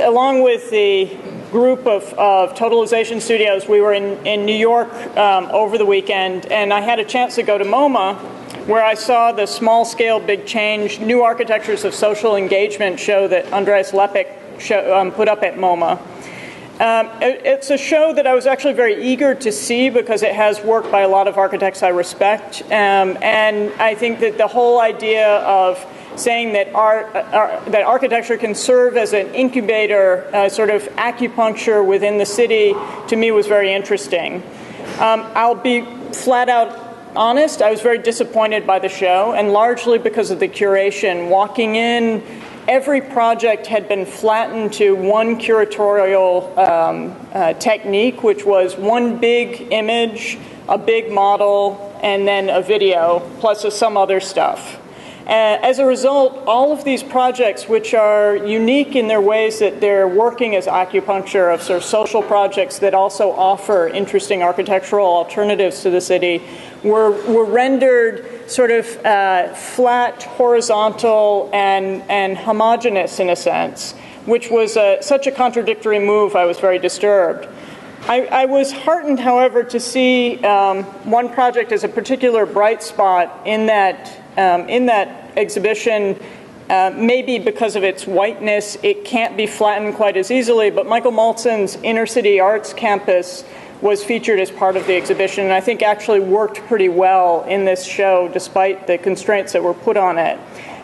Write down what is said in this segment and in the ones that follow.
along with the group of Totalization Studios, we were in New York over the weekend, and I had a chance to go to MoMA, where I saw the Small Scale Big Change New Architectures of Social Engagement show that Andreas Lepek put up at MoMA. It's a show that I was actually very eager to see because it has work by a lot of architects I respect, and I think that the whole idea of saying that that architecture can serve as an incubator, sort of acupuncture within the city, to me was very interesting. I'll be flat out honest, I was very disappointed by the show, and largely because of the curation. Walking in, every project had been flattened to one curatorial technique, which was one big image, a big model, and then a video, plus some other stuff. As a result, all of these projects, which are unique in their ways that they're working as acupuncture of sort of social projects that also offer interesting architectural alternatives to the city, were rendered sort of flat, horizontal, and homogeneous in a sense, which was such a contradictory move. I was very disturbed. I was heartened, however, to see one project as a particular bright spot in that exhibition. Maybe because of its whiteness, it can't be flattened quite as easily, but Michael Maltzan's Inner City Arts Campus was featured as part of the exhibition, and I think actually worked pretty well in this show, despite the constraints that were put on it.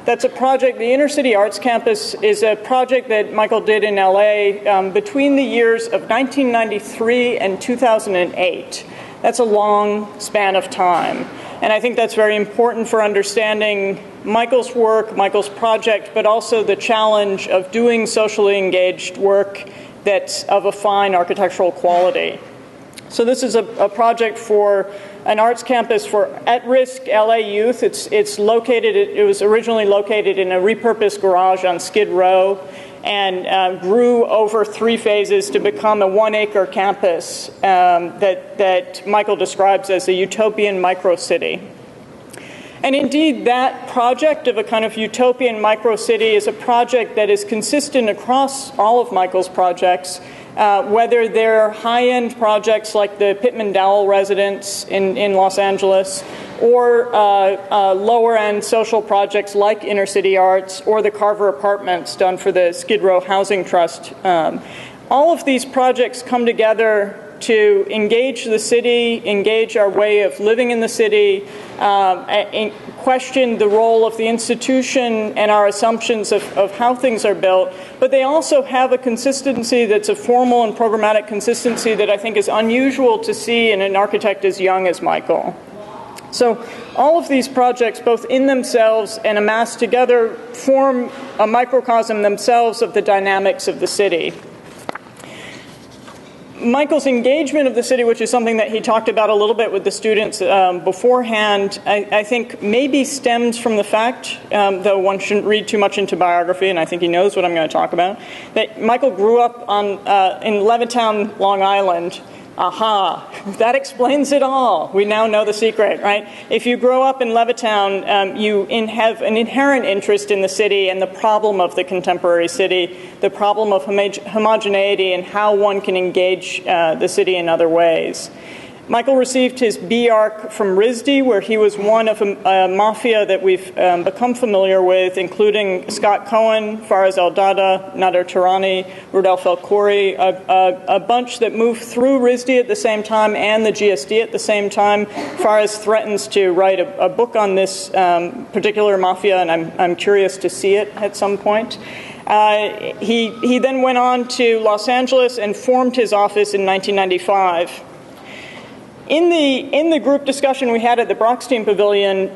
That's a project, the Inner City Arts Campus is a project that Michael did in LA between the years of 1993 and 2008. That's a long span of time. And I think that's very important for understanding Michael's work, Michael's project, but also the challenge of doing socially engaged work that's of a fine architectural quality. So this is a project for an arts campus for at-risk LA youth. It was originally located in a repurposed garage on Skid Row and grew over 3 phases to become a 1-acre campus that Michael describes as a utopian micro-city. And indeed, that project of a kind of utopian micro-city is a project that is consistent across all of Michael's projects, whether they're high-end projects like the Pitman Dow residence in Los Angeles, or lower-end social projects like Inner City Arts, or the Carver Apartments done for the Skid Row Housing Trust. All of these projects come together to engage the city, engage our way of living in the city, question the role of the institution and our assumptions of how things are built, but they also have a consistency that's a formal and programmatic consistency that I think is unusual to see in an architect as young as Michael. So all of these projects, both in themselves and amassed together, form a microcosm themselves of the dynamics of the city. Michael's engagement of the city, which is something that he talked about a little bit with the students beforehand, I think maybe stems from the fact, though one shouldn't read too much into biography, and I think he knows what I'm going to talk about, that Michael grew up in Levittown, Long Island. Aha, that explains it all. We now know the secret, right? If you grow up in Levittown, you have an inherent interest in the city and the problem of the contemporary city, the problem of homogeneity and how one can engage the city in other ways. Michael received his B.Arch from RISD, where he was one of a mafia that we've become familiar with, including Scott Cohen, Faraz El-Dada, Nader Tirani, Rudolph El-Khoury, a bunch that moved through RISD at the same time and the GSD at the same time. Faraz threatens to write a book on this particular mafia, and I'm curious to see it at some point. He then went on to Los Angeles and formed his office in 1995. In the group discussion we had at the Brockstein Pavilion,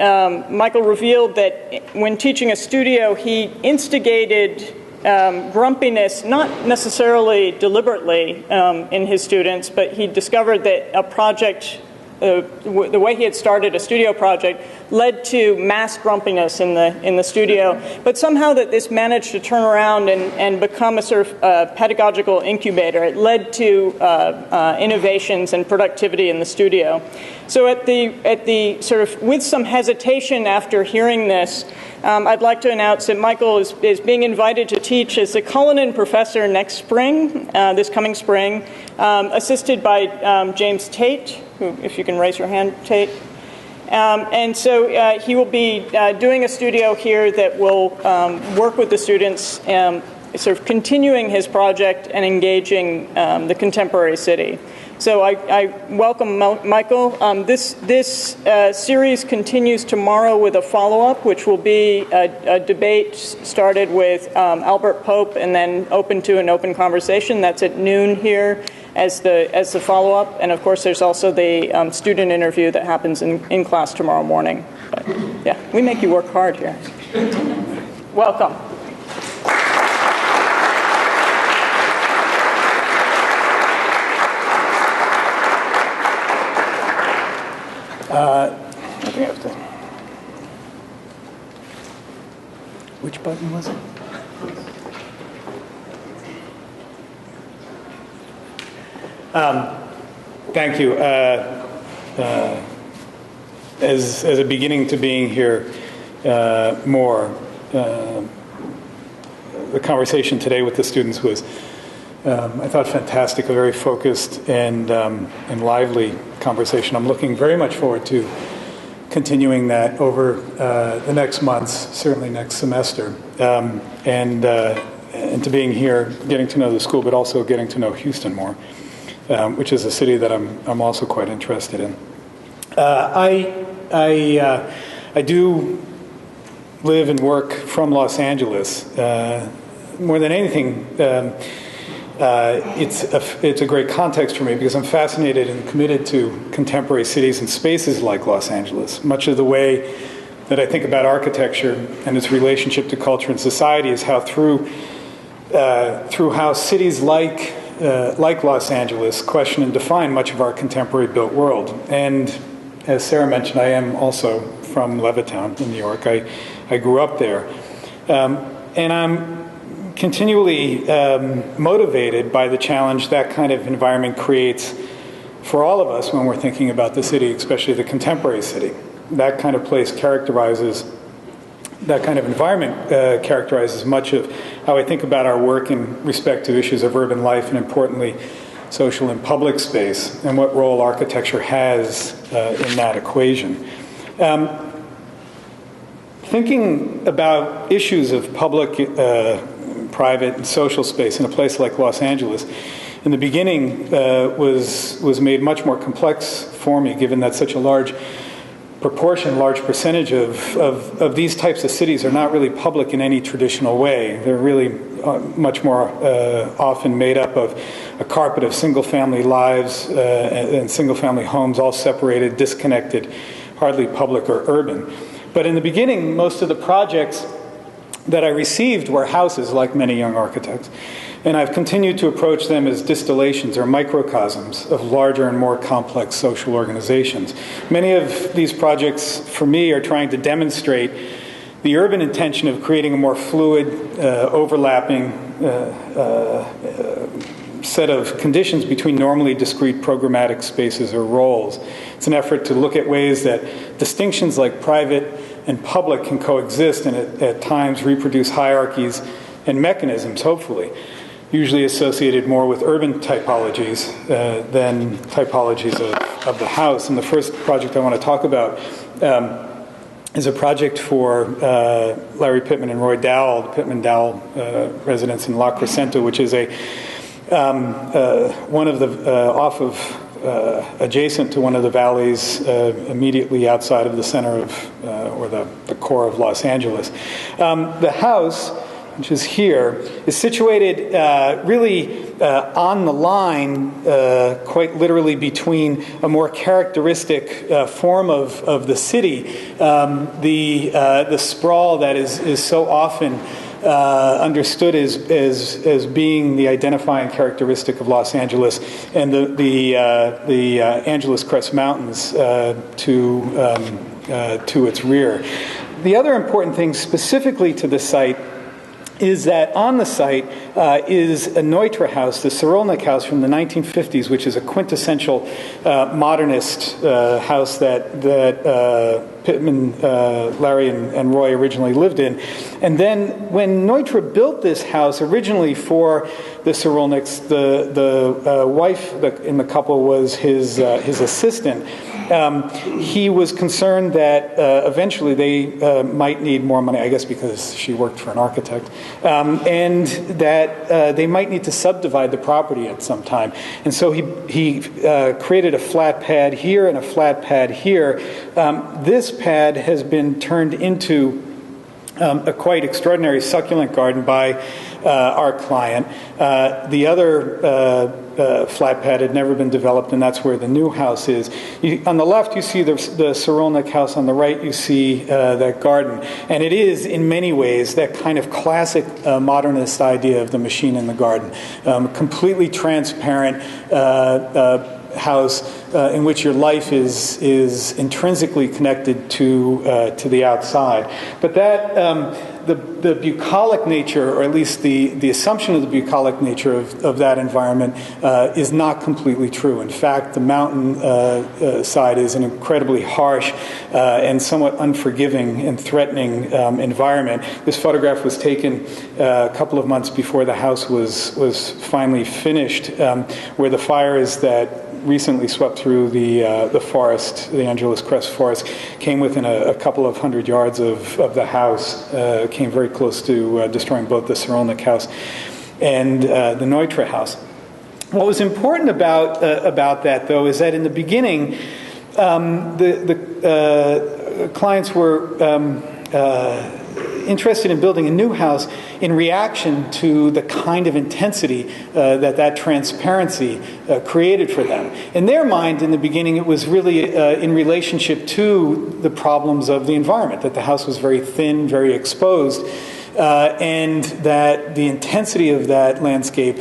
Michael revealed that when teaching a studio, he instigated grumpiness, not necessarily deliberately in his students, but he discovered that a project the way he had started a studio project led to mass grumpiness in the studio, but somehow that this managed to turn around and become a sort of pedagogical incubator. It led to innovations and productivity in the studio. So at the sort of, with some hesitation after hearing this, I'd like to announce that Michael is being invited to teach as the Cullinan Professor next spring, this coming spring, assisted by James Tate, who, if you can raise your hand, Tate. And so he will be doing a studio here that will work with the students, sort of continuing his project and engaging the contemporary city. So I welcome Michael. This series continues tomorrow with a follow-up, which will be a debate started with Albert Pope and then open to an open conversation. That's at noon here as the follow-up. And of course, there's also the student interview that happens in class tomorrow morning. But yeah, we make you work hard here. Welcome. I think I have to. Which button was it? Thank you. As a beginning to being here more, the conversation today with the students was, I thought, fantastic, a very focused and lively conversation. I'm looking very much forward to continuing that over the next months, certainly next semester, and to being here, getting to know the school, but also getting to know Houston more, which is a city that I'm also quite interested in. I do live and work from Los Angeles. More than anything, it's a great context for me because I'm fascinated and committed to contemporary cities and spaces like Los Angeles. Much of the way that I think about architecture and its relationship to culture and society is how through how cities like Los Angeles question and define much of our contemporary built world. And as Sarah mentioned, I am also from Levittown in New York. I grew up there. And I'm continually motivated by the challenge that kind of environment creates for all of us when we're thinking about the city, especially the contemporary city. That kind of place characterizes, that kind of environment characterizes much of how I think about our work in respect to issues of urban life and, importantly, social and public space, and what role architecture has in that equation. Thinking about issues of public, private, and social space in a place like Los Angeles, in the beginning was made much more complex for me, given that such a large percentage of these types of cities are not really public in any traditional way. They're really much more often made up of a carpet of single-family lives and single-family homes, all separated, disconnected, hardly public or urban. But in the beginning, most of the projects that I received were houses, like many young architects. And I've continued to approach them as distillations or microcosms of larger and more complex social organizations. Many of these projects, for me, are trying to demonstrate the urban intention of creating a more fluid, overlapping set of conditions between normally discrete programmatic spaces or roles. It's an effort to look at ways that distinctions like private and public can coexist and at times reproduce hierarchies and mechanisms, hopefully, usually associated more with urban typologies than typologies of the house. And the first project I want to talk about is a project for Larry Pitman and Roy Dowell, the Pitman Dow residence in La Crescenta, which is one of the adjacent to one of the valleys immediately outside of the center of, or the core of Los Angeles. The house, which is here, is situated really on the line, quite literally between a more characteristic form of the city, the sprawl that is so often understood as being the identifying characteristic of Los Angeles, and the Angeles Crest Mountains to its rear. The other important thing specifically to the site is that on the site is a Neutra house, the Cyrilnik house from the 1950s, which is a quintessential modernist house that Pitman, Larry, and Roy originally lived in. And then when Neutra built this house originally for the Cyrilniks, the wife in the couple was his assistant. He was concerned that eventually they might need more money, I guess because she worked for an architect, and that they might need to subdivide the property at some time. And so he created a flat pad here and a flat pad here. This pad has been turned into a quite extraordinary succulent garden by our client. The other flat pad had never been developed, and that's where the new house is. On the left, you see the Cyrilnik house. On the right, you see that garden. And it is, in many ways, that kind of classic modernist idea of the machine in the garden. Completely transparent house in which your life is intrinsically connected to the outside. But that the bucolic nature, or at least the assumption of the bucolic nature of that environment is not completely true. In fact, the mountain side is an incredibly harsh and somewhat unforgiving and threatening environment. This photograph was taken a couple of months before the house was finally finished, where the fires that recently swept through the forest, the Angeles Crest Forest, came within a couple of 100 yards of the house, came very close to destroying both the Cyrilnik house and the Neutra house. What was important about that, though, is that in the beginning, the clients were interested in building a new house in reaction to the kind of intensity that transparency created for them. In their mind, in the beginning, it was really in relationship to the problems of the environment, that the house was very thin, very exposed, and that the intensity of that landscape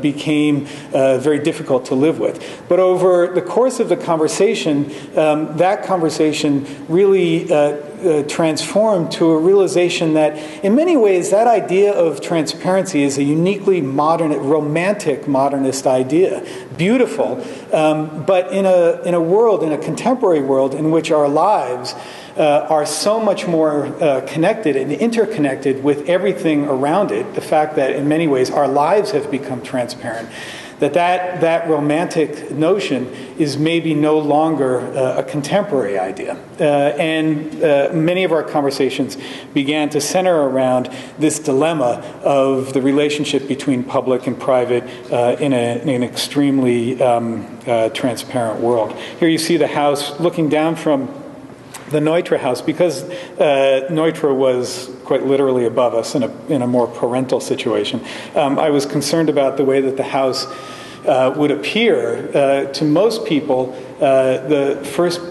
became very difficult to live with. But over the course of the conversation, that conversation really transformed to a realization that, in many ways, that idea of transparency is a uniquely modern, romantic modernist idea. Beautiful, but in a world, in a contemporary world, in which our lives are so much more connected and interconnected with everything around it, the fact that in many ways our lives have become transparent, that romantic notion is maybe no longer a contemporary idea. And many of our conversations began to center around this dilemma of the relationship between public and private in an extremely transparent world. Here you see the house looking down from the Neutra house, because Neutra was quite literally above us in a more parental situation. I was concerned about the way that the house would appear. To most people, the first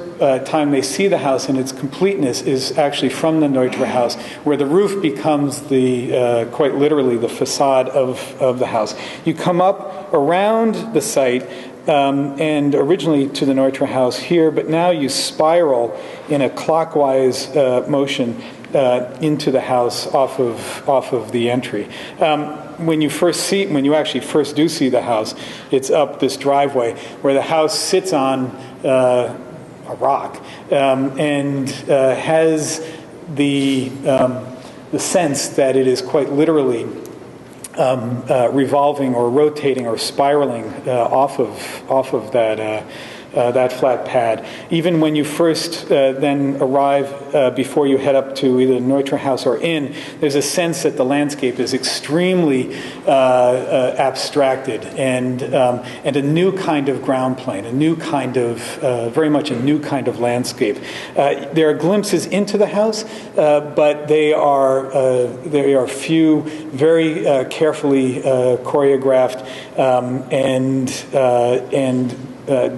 time they see the house in its completeness is actually from the Neutra house, where the roof becomes quite literally the facade of the house. You come up around the site, and originally to the Neutra house here, but now you spiral in a clockwise motion into the house off of the entry. When you actually first do see the house, it's up this driveway where the house sits on a rock and has the sense that it is quite literally revolving or rotating or spiraling off of that flat pad. Even when you first then arrive, before you head up to either the Neutra house or inn, there's a sense that the landscape is extremely abstracted and a new kind of ground plane, a new kind of, very much a new kind of landscape. There are glimpses into the house, but they are few, very carefully choreographed, and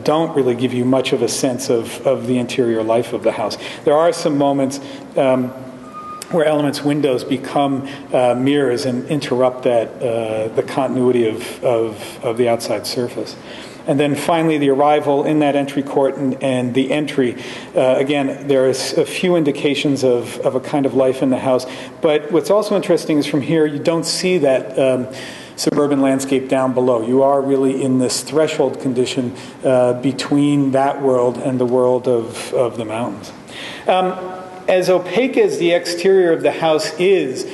don't really give you much of a sense of the interior life of the house. There are some moments where elements windows become mirrors and interrupt that the continuity of the outside surface. And then finally, the arrival in that entry court and the entry. Again, there is a few indications of a kind of life in the house. But what's also interesting is from here, you don't see that suburban landscape down below. You are really in this threshold condition between that world and the world of the mountains. As opaque as the exterior of the house is,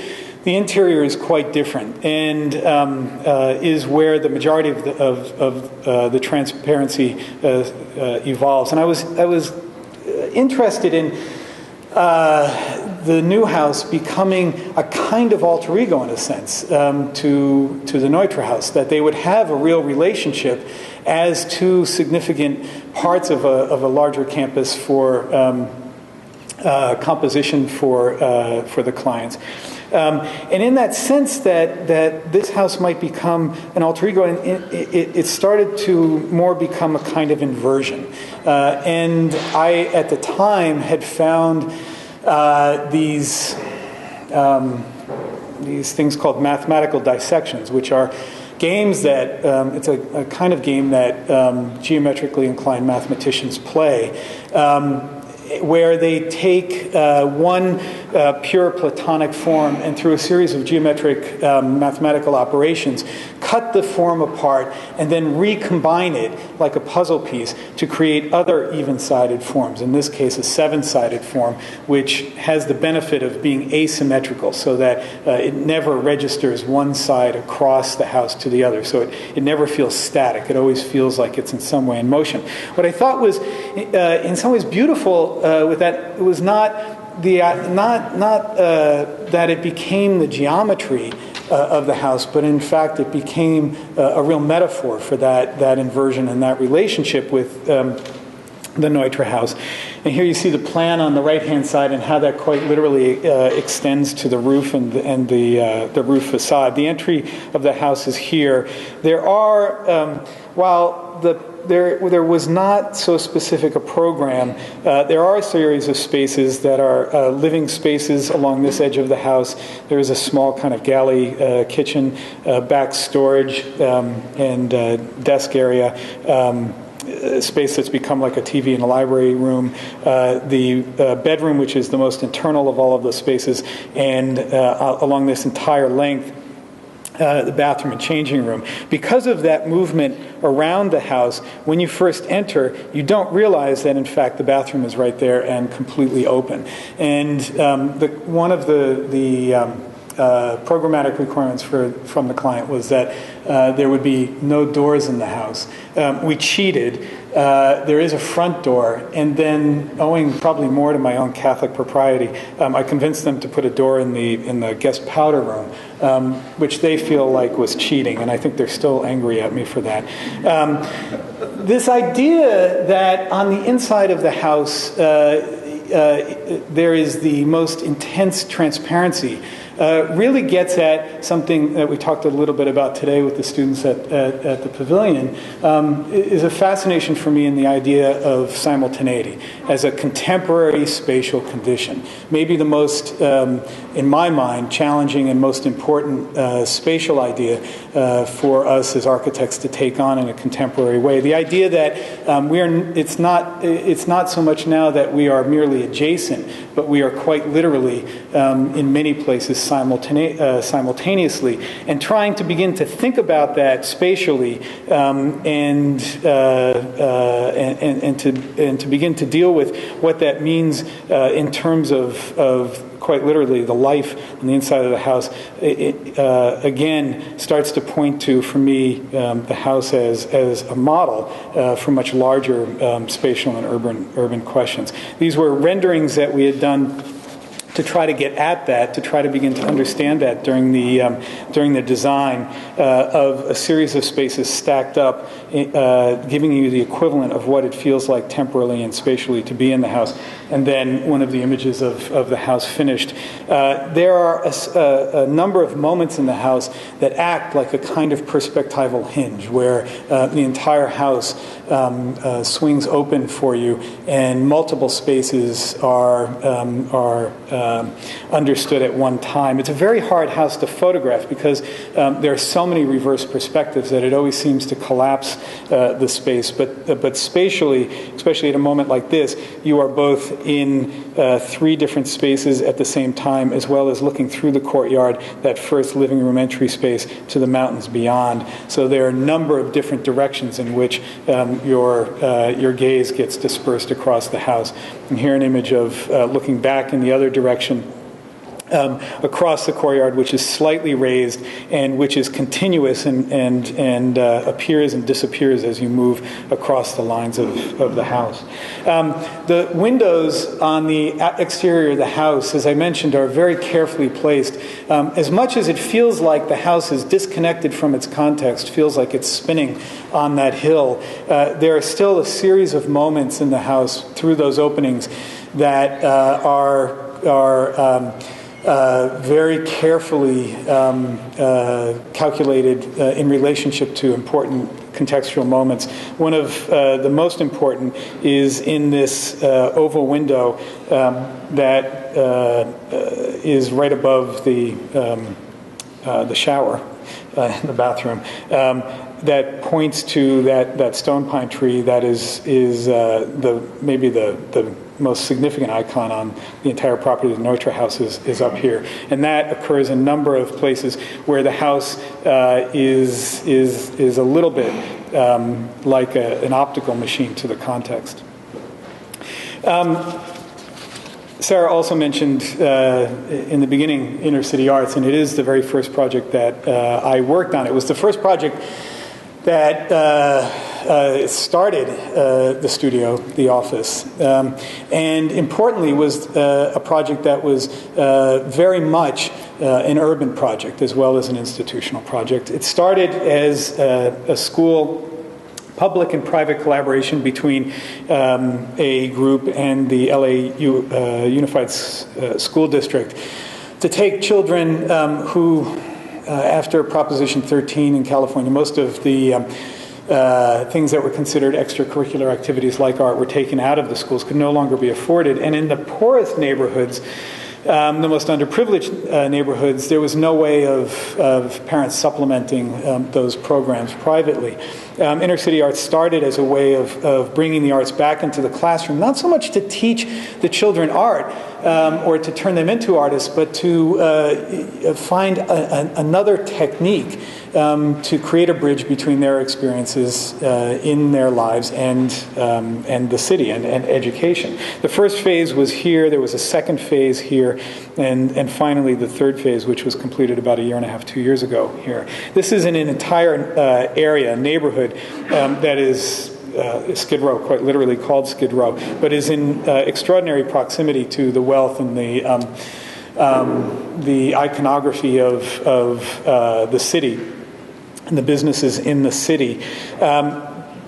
the interior is quite different, and is where the majority of the transparency evolves. And I was interested in the new house becoming a kind of alter ego, in a sense, to the Neutra house, that they would have a real relationship as two significant parts of a larger campus for composition for the clients. And in that sense that this house might become an alter ego, and it started to more become a kind of inversion. And I, at the time, had found these things called mathematical dissections, which are games that, it's a kind of game that geometrically inclined mathematicians play, where they take one pure Platonic form and through a series of geometric mathematical operations cut the form apart and then recombine it like a puzzle piece to create other even-sided forms. In this case, a seven-sided form, which has the benefit of being asymmetrical, so that it never registers one side across the house to the other. So it never feels static. It always feels like it's in some way in motion. What I thought was in some ways beautiful with that was not that it became the geometry of the house, but in fact it became a real metaphor for that inversion and that relationship with the Neutra house. And here you see the plan on the right-hand side and how that quite literally extends to the roof and the roof facade. The entry of the house is here. There are, while there was not so specific a program, there are a series of spaces that are living spaces along this edge of the house. There is a small kind of galley kitchen, back storage, and desk area. Space that's become like a TV and a library room, the bedroom, which is the most internal of all of the spaces, and along this entire length, the bathroom and changing room. Because of that movement around the house, when you first enter, you don't realize that, in fact, the bathroom is right there and completely open. And one of the programmatic requirements from the client was that there would be no doors in the house. We cheated. There is a front door, and then, owing probably more to my own Catholic propriety, I convinced them to put a door in the guest powder room, which they feel like was cheating, and I think they're still angry at me for that. This idea that on the inside of the house there is the most intense transparency really gets at something that we talked a little bit about today with the students at the pavilion, is a fascination for me in the idea of simultaneity as a contemporary spatial condition. Maybe the most, in my mind, challenging and most important spatial idea for us as architects to take on in a contemporary way. The idea that it's not so much now that we are merely adjacent, but we are quite literally in many places simultaneously, and trying to begin to think about that spatially, and to begin to deal with what that means in terms of quite literally the life on the inside of the house. It again starts to point to, for me, the house as a model for much larger spatial and urban questions. These were renderings that we had done to try to get at that, to try to begin to understand that during the design of a series of spaces stacked up, giving you the equivalent of what it feels like temporally and spatially to be in the house. And then one of the images of the house finished. There are a number of moments in the house that act like a kind of perspectival hinge, where the entire house swings open for you, and multiple spaces are understood at one time. It's a very hard house to photograph because there are so many reverse perspectives that it always seems to collapse the space. But spatially, especially at a moment like this, you are both in 3 different spaces at the same time, as well as looking through the courtyard, that first living room entry space, to the mountains beyond. So there are a number of different directions in which your gaze gets dispersed across the house. And here an image of looking back in the other direction across the courtyard, which is slightly raised and which is continuous and appears and disappears as you move across the lines of the house. The windows on the exterior of the house, as I mentioned, are very carefully placed. As much as it feels like the house is disconnected from its context, feels like it's spinning on that hill, there are still a series of moments in the house through those openings that are very carefully calculated in relationship to important contextual moments. One of the most important is in this oval window that is right above the shower in the bathroom. That points to that stone pine tree that is maybe the most significant icon on the entire property of the Neutra House is up here, and that occurs in a number of places where the house is a little bit like an optical machine to the context. Sarah also mentioned in the beginning Inner City Arts, and it is the very first project that I worked on. It was the first project that started the studio, the office, and importantly was a project that was very much an urban project as well as an institutional project. It started as a school, public and private collaboration between a group and the LA Unified School District to take children who, after Proposition 13 in California, most of the things that were considered extracurricular activities like art were taken out of the schools, could no longer be afforded. And in the poorest neighborhoods, the most underprivileged neighborhoods, there was no way of parents supplementing those programs privately. Inner City Arts started as a way of bringing the arts back into the classroom, not so much to teach the children art or to turn them into artists, but to find another technique to create a bridge between their experiences in their lives and the city and education. The first phase was here. There was a second phase here, and finally the third phase, which was completed about 1.5 years, 2 years ago here. This is in an entire area, neighborhood that is Skid Row, quite literally called Skid Row, but is in extraordinary proximity to the wealth and the iconography of the city and the businesses in the city.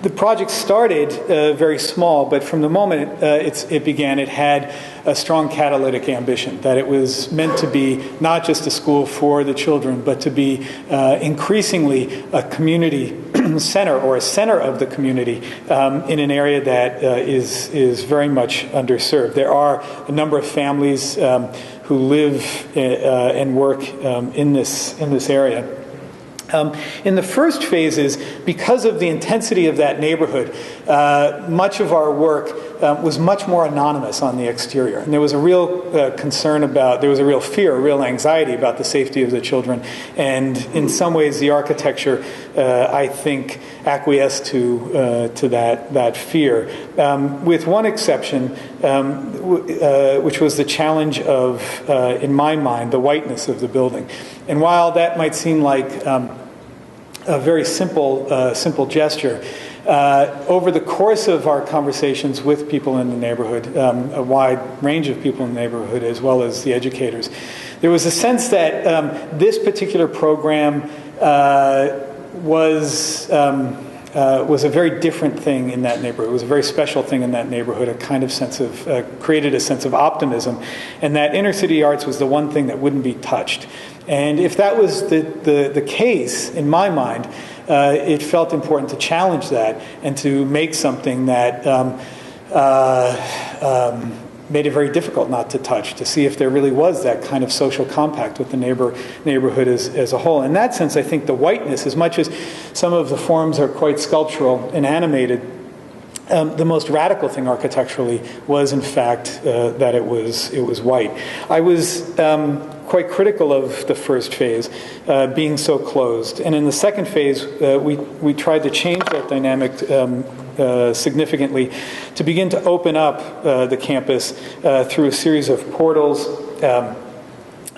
The project started very small, but from the moment it began, it had a strong catalytic ambition, that it was meant to be not just a school for the children, but to be increasingly a community center, or a center of the community in an area that is very much underserved. There are a number of families who live and work in this area. In the first phases, because of the intensity of that neighborhood, much of our work was much more anonymous on the exterior. And there was a real concern there was a real fear, a real anxiety about the safety of the children. And in some ways, the architecture, I think, acquiesced to that fear. With one exception, which was the challenge of, in my mind, the whiteness of the building. And while that might seem like a very simple gesture, over the course of our conversations with people in the neighborhood, a wide range of people in the neighborhood as well as the educators, there was a sense that this particular program was a very different thing in that neighborhood. It was a very special thing in that neighborhood, a kind of sense of, created a sense of optimism, and that Inner City Arts was the one thing that wouldn't be touched. And if that was the case, in my mind, it felt important to challenge that and to make something that made it very difficult not to touch, to see if there really was that kind of social compact with the neighborhood as a whole. In that sense, I think the whiteness, as much as some of the forms are quite sculptural and animated, the most radical thing architecturally was, in fact, that it was white. I was quite critical of the first phase being so closed, and in the second phase, we tried to change that dynamic significantly to begin to open up the campus through a series of portals,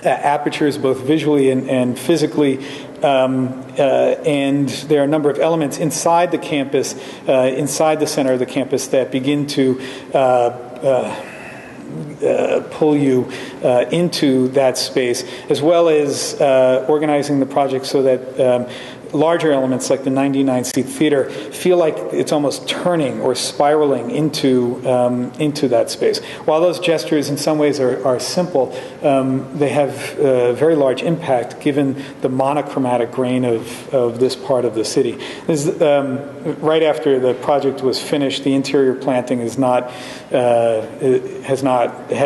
apertures, both visually and physically. And there are a number of elements inside the campus, inside the center of the campus, that begin to pull you into that space, as well as organizing the project so that larger elements like the 99-seat theater feel like it's almost turning or spiraling into that space. While those gestures in some ways are simple, they have very large impact given the monochromatic grain of this part of the city. Right after the project was finished, the interior planting had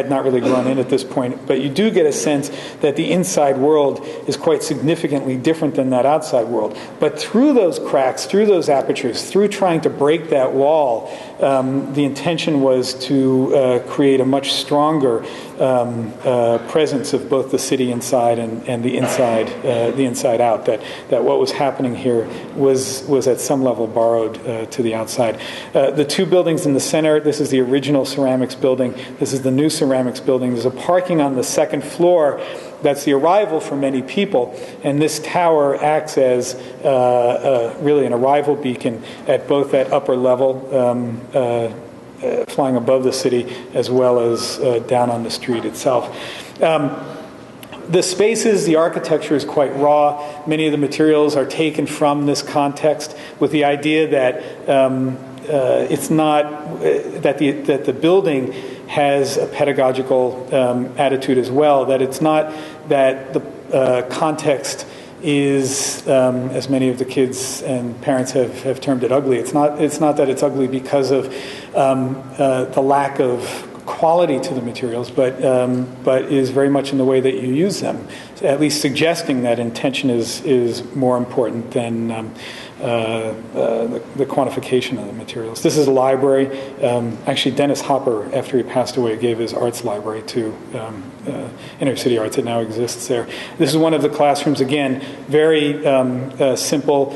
not really grown in at this point, but you do get a sense that the inside world is quite significantly different than that outside world. But through those cracks, through those apertures, through trying to break that wall, the intention was to create a much stronger presence of both the city inside and the inside out. That what was happening here was at some level borrowed to the outside. The two buildings in the center. This is the original ceramics building. This is the new ceramics building. There's a parking on the second floor. That's the arrival for many people, and this tower acts as really an arrival beacon at both that upper level, flying above the city, as well as down on the street itself. The spaces, the architecture is quite raw. Many of the materials are taken from this context, with the idea that it's not that the building has a pedagogical attitude as well, that it's not that the context is, as many of the kids and parents have termed it, ugly. It's not that it's ugly because of the lack of quality to the materials, but is very much in the way that you use them, at least suggesting that intention is more important than the quantification of the materials. This is a library. Actually, Dennis Hopper, after he passed away, gave his arts library to Inner City Arts. It now exists there. This is one of the classrooms. Again, very simple,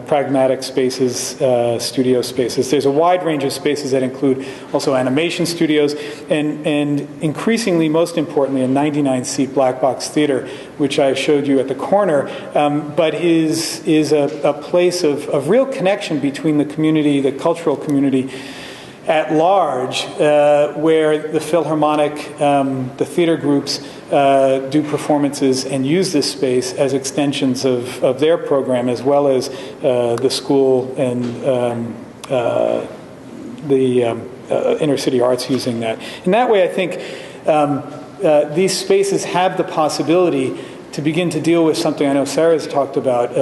pragmatic spaces, studio spaces. There's a wide range of spaces that include also animation studios and increasingly, most importantly, a 99-seat black box theater, which I showed you at the corner, but is a place of real connection between the community, the cultural community at large, where the Philharmonic, the theater groups do performances and use this space as extensions of their program, as well as the school and the Inner City Arts using that. In that way, I think these spaces have the possibility to begin to deal with something I know Sarah's talked about,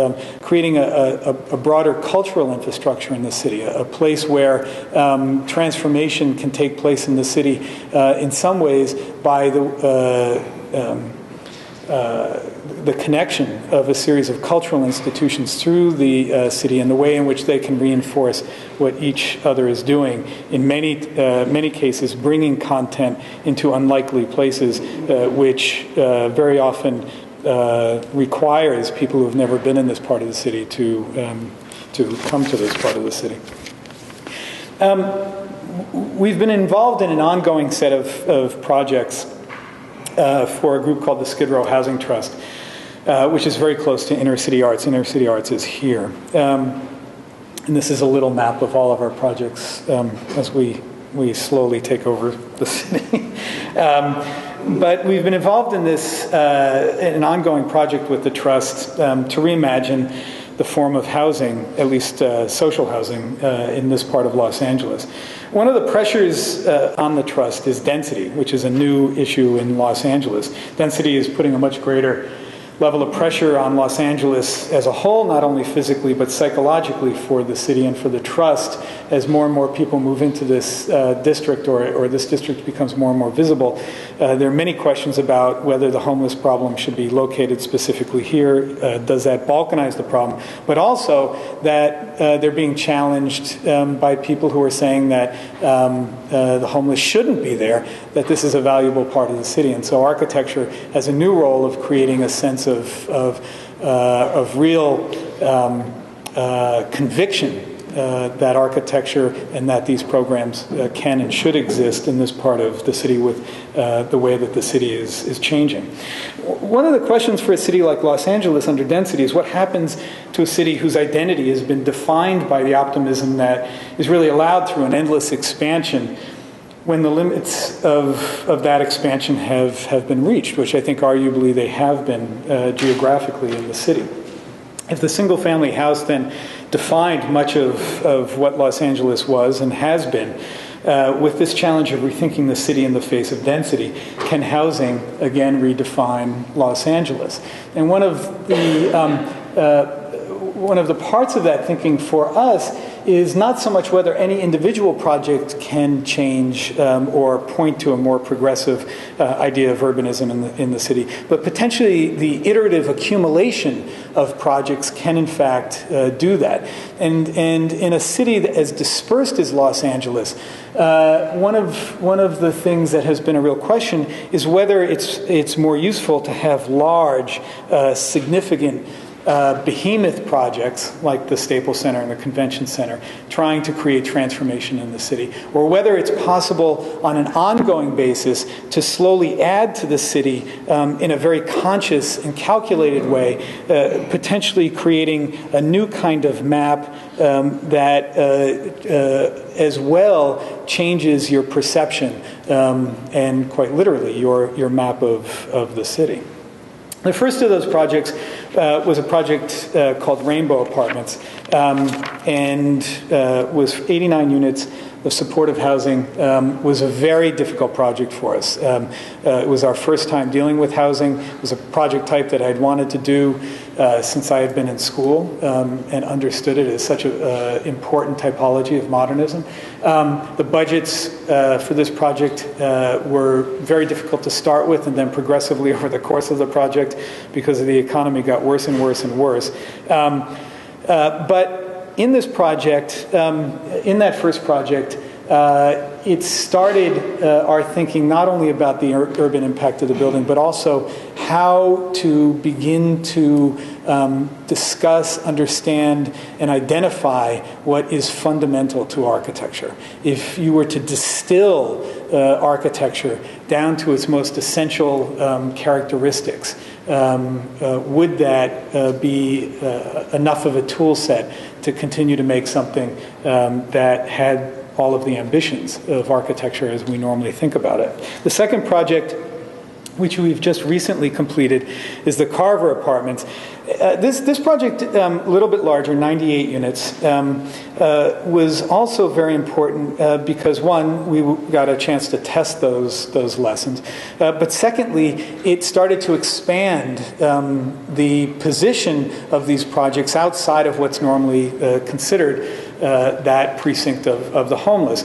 creating a broader cultural infrastructure in the city, a place where transformation can take place in the city in some ways by the connection of a series of cultural institutions through the city and the way in which they can reinforce what each other is doing. In many cases, bringing content into unlikely places, which very often requires people who have never been in this part of the city to come to this part of the city. We've been involved in an ongoing set of projects for a group called the Skid Row Housing Trust, which is very close to Inner City Arts. Inner City Arts is here. And this is a little map of all of our projects as we slowly take over the city. But we've been involved in this, an ongoing project with the Trust to reimagine the form of housing, at least social housing, in this part of Los Angeles. One of the pressures on the Trust is density, which is a new issue in Los Angeles. Density is putting a much greater level of pressure on Los Angeles as a whole, not only physically but psychologically for the city and for the trust as more and more people move into this district or this district becomes more and more visible. There are many questions about whether the homeless problem should be located specifically here. Does that balkanize the problem? But also that they're being challenged by people who are saying that the homeless shouldn't be there, that this is a valuable part of the city. And so architecture has a new role of creating a sense of real conviction that architecture and that these programs can and should exist in this part of the city with the way that the city is changing. One of the questions for a city like Los Angeles under density is what happens to a city whose identity has been defined by the optimism that is really allowed through an endless expansion when the limits of that expansion have been reached, which I think arguably they have been geographically in the city. If the single-family house then defined much of what Los Angeles was and has been, with this challenge of rethinking the city in the face of density, can housing again redefine Los Angeles? And one of the parts of that thinking for us is not so much whether any individual project can change or point to a more progressive idea of urbanism in the city, but potentially the iterative accumulation of projects can in fact do that. And in a city that as dispersed as Los Angeles, one of the things that has been a real question is whether it's more useful to have large, significant behemoth projects like the Staples Center and the Convention Center trying to create transformation in the city, or whether it's possible on an ongoing basis to slowly add to the city in a very conscious and calculated way, potentially creating a new kind of map that as well changes your perception and quite literally your map of the city. The first of those projects was a project called Rainbow Apartments and was 89 units of supportive housing. Was a very difficult project for us. It was our first time dealing with housing. It was a project type that I'd wanted to do since I had been in school and understood it as such an important typology of modernism. The budgets for this project were very difficult to start with, and then progressively over the course of the project, because the economy got worse and worse and worse. But in this project, in that first project, it started our thinking not only about the urban impact of the building, but also how to begin to discuss, understand, and identify what is fundamental to architecture. If you were to distill architecture down to its most essential characteristics, would that be enough of a tool set to continue to make something that had all of the ambitions of architecture as we normally think about it? The second project, which we've just recently completed, is the Carver Apartments. This project, a little bit larger, 98 units, was also very important because, one, we got a chance to test those lessons, but secondly, it started to expand the position of these projects outside of what's normally considered that precinct of the homeless.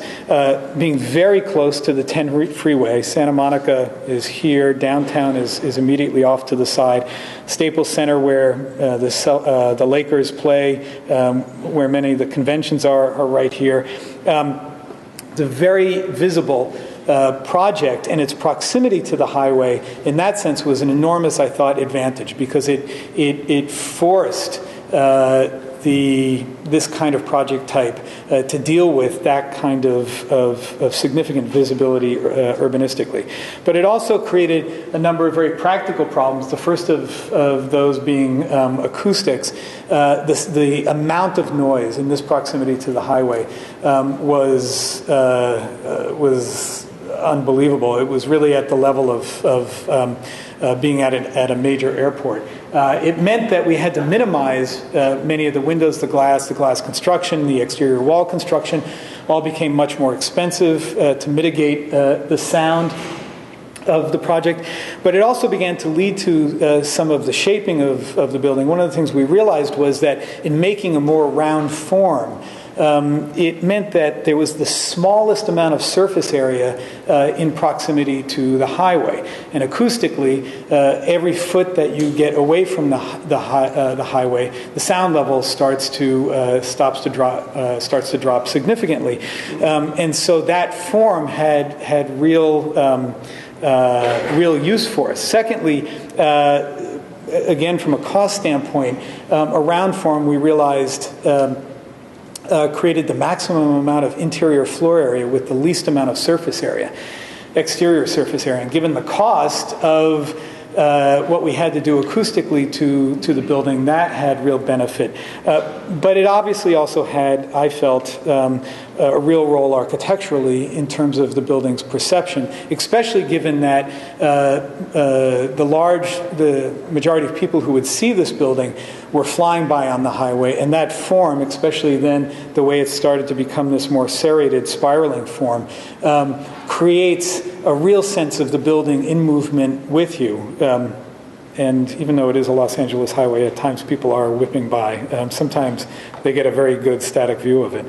Being very close to the 10 freeway, Santa Monica is here, downtown is immediately off to the side, Staples Center where the Lakers play, where many of the conventions are right here. It's a very visible project, and its proximity to the highway in that sense was an enormous, I thought, advantage, because it forced this kind of project type to deal with that kind of significant visibility urbanistically. But it also created a number of very practical problems, the first of those being acoustics. The amount of noise in this proximity to the highway was unbelievable. It was really at the level of being at a major airport. It meant that we had to minimize many of the windows, the glass construction, the exterior wall construction, all became much more expensive to mitigate the sound. of the project, but it also began to lead to some of the shaping of the building. One of the things we realized was that in making a more round form, it meant that there was the smallest amount of surface area in proximity to the highway. And acoustically, every foot that you get away from the highway, the sound level starts to drop significantly. And so that form had real use for us. Secondly, again, from a cost standpoint, a round form we realized created the maximum amount of interior floor area with the least amount of surface area, exterior surface area. And given the cost of what we had to do acoustically to the building, that had real benefit. But it obviously also had, I felt, a real role architecturally in terms of the building's perception, especially given that the majority of people who would see this building were flying by on the highway, and that form, especially then the way it started to become this more serrated, spiraling form, creates a real sense of the building in movement with you. And even though it is a Los Angeles highway, at times people are whipping by. Sometimes they get a very good static view of it.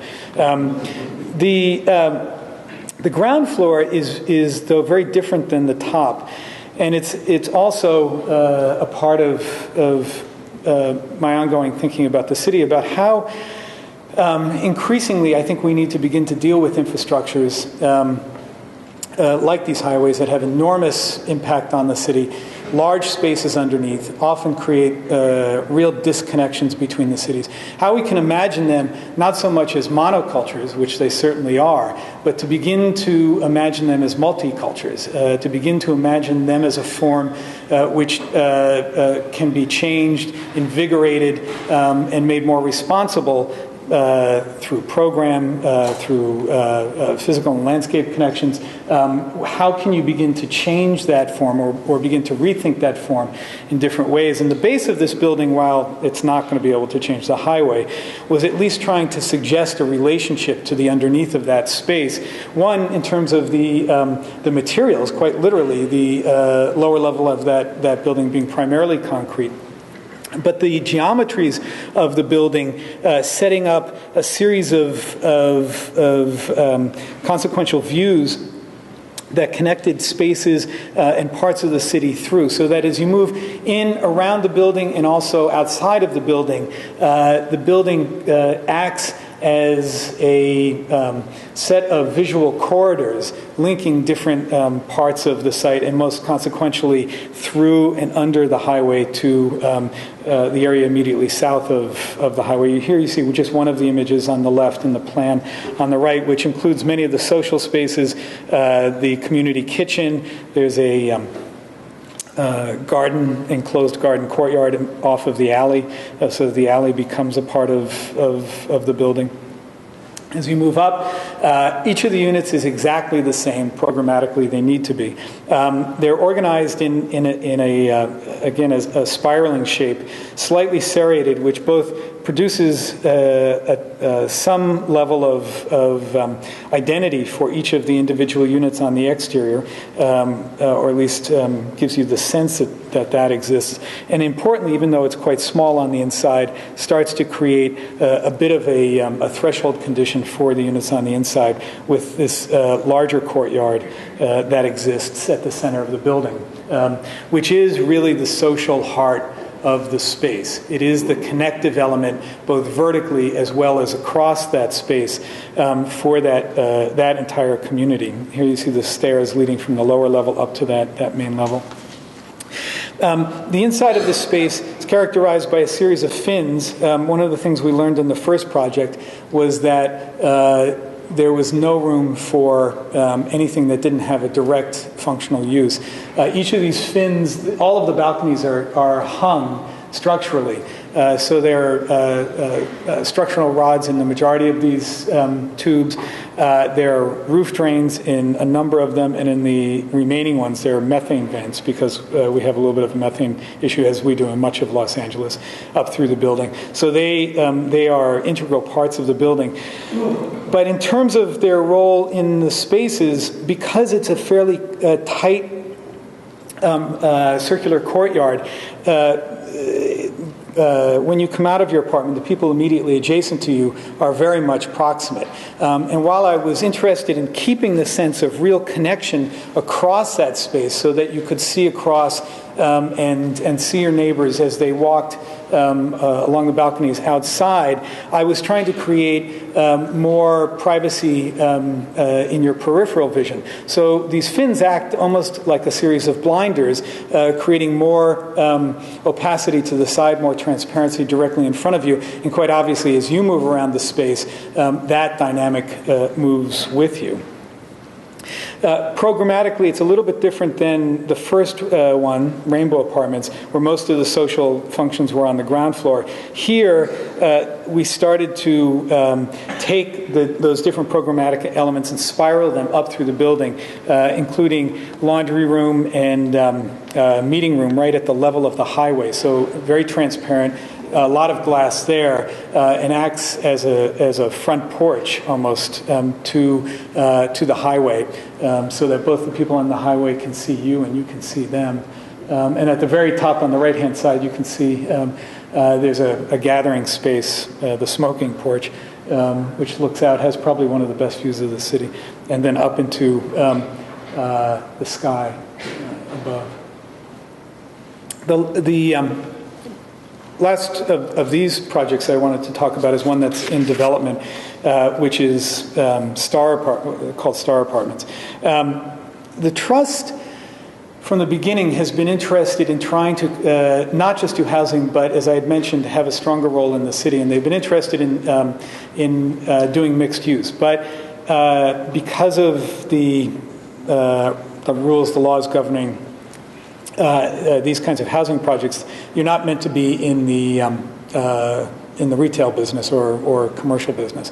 The ground floor is though very different than the top, and it's also a part of my ongoing thinking about the city, about how increasingly I think we need to begin to deal with infrastructures like these highways that have enormous impact on the city. Large spaces underneath often create real disconnections between the cities. How we can imagine them not so much as monocultures, which they certainly are, but to begin to imagine them as multicultures, to begin to imagine them as a form which can be changed, invigorated, and made more responsible through program, through physical and landscape connections. How can you begin to change that form or begin to rethink that form in different ways? And the base of this building, while it's not going to be able to change the highway, was at least trying to suggest a relationship to the underneath of that space. One, in terms of the materials, quite literally, the lower level of that building being primarily concrete, but the geometries of the building setting up a series of consequential views that connected spaces and parts of the city through, so that as you move in around the building and also outside of the building acts as a set of visual corridors linking different parts of the site, and most consequentially through and under the highway to the area immediately south of the highway. Here you see just one of the images on the left and the plan on the right, which includes many of the social spaces, the community kitchen. There's a enclosed garden courtyard off of the alley, so the alley becomes a part of the building. As you move up, each of the units is exactly the same programmatically. They need to be. They're organized in a spiraling shape, slightly serrated, which both produces some level of identity for each of the individual units on the exterior, or at least gives you the sense that exists. And importantly, even though it's quite small on the inside, starts to create a bit of a threshold condition for the units on the inside with this larger courtyard that exists at the center of the building, which is really the social heart of the space. It is the connective element, both vertically as well as across that space, for that entire community. Here you see the stairs leading from the lower level up to that main level. The inside of this space is characterized by a series of fins. One of the things we learned in the first project was that there was no room for anything that didn't have a direct functional use. Each of these fins, all of the balconies are hung structurally. So there are structural rods in the majority of these tubes. There are roof drains in a number of them, and in the remaining ones there are methane vents, because we have a little bit of a methane issue, as we do in much of Los Angeles, up through the building. So they are integral parts of the building. But in terms of their role in the spaces, because it's a fairly tight circular courtyard, when you come out of your apartment, the people immediately adjacent to you are very much proximate. And while I was interested in keeping the sense of real connection across that space so that you could see across and see your neighbors as they walked along the balconies outside, I was trying to create more privacy in your peripheral vision. So these fins act almost like a series of blinders, creating more opacity to the side, more transparency directly in front of you. And quite obviously, as you move around the space, that dynamic moves with you. Programmatically, it's a little bit different than the first one, Rainbow Apartments, where most of the social functions were on the ground floor. Here, we started to take those different programmatic elements and spiral them up through the building, including laundry room and meeting room right at the level of the highway. So very transparent. A lot of glass there, and acts as a front porch almost to the highway, so that both the people on the highway can see you and you can see them. And at the very top on the right-hand side, you can see there's a gathering space, the smoking porch, which looks out, has probably one of the best views of the city, and then up into the sky above. The last of these projects I wanted to talk about is one that's in development, which is called Star Apartments. The Trust, from the beginning, has been interested in trying to not just do housing, but, as I had mentioned, have a stronger role in the city. And they've been interested in doing mixed use. But because of the rules, the laws governing these kinds of housing projects, you're not meant to be in the retail business or commercial business.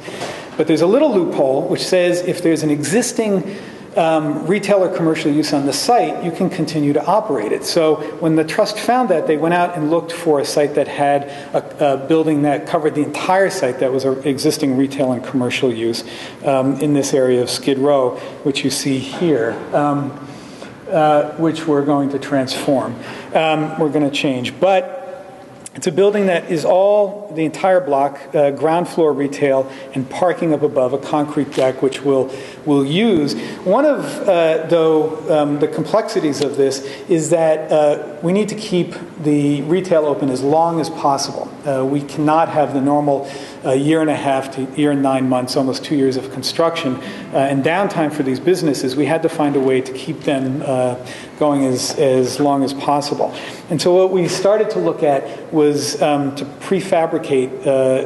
But there's a little loophole which says if there's an existing retail or commercial use on the site, you can continue to operate it. So when the Trust found that, they went out and looked for a site that had a building that covered the entire site that was an existing retail and commercial use in this area of Skid Row, which you see here. Which we're going to transform. We're going to change. But it's a building that is the entire block, ground floor retail and parking up above, a concrete deck, which we'll use. One of, the complexities of this is that we need to keep the retail open as long as possible. We cannot have the normal year and a half to year and 9 months, almost 2 years of construction and downtime for these businesses. We had to find a way to keep them going as long as possible. And so what we started to look at was to prefabricate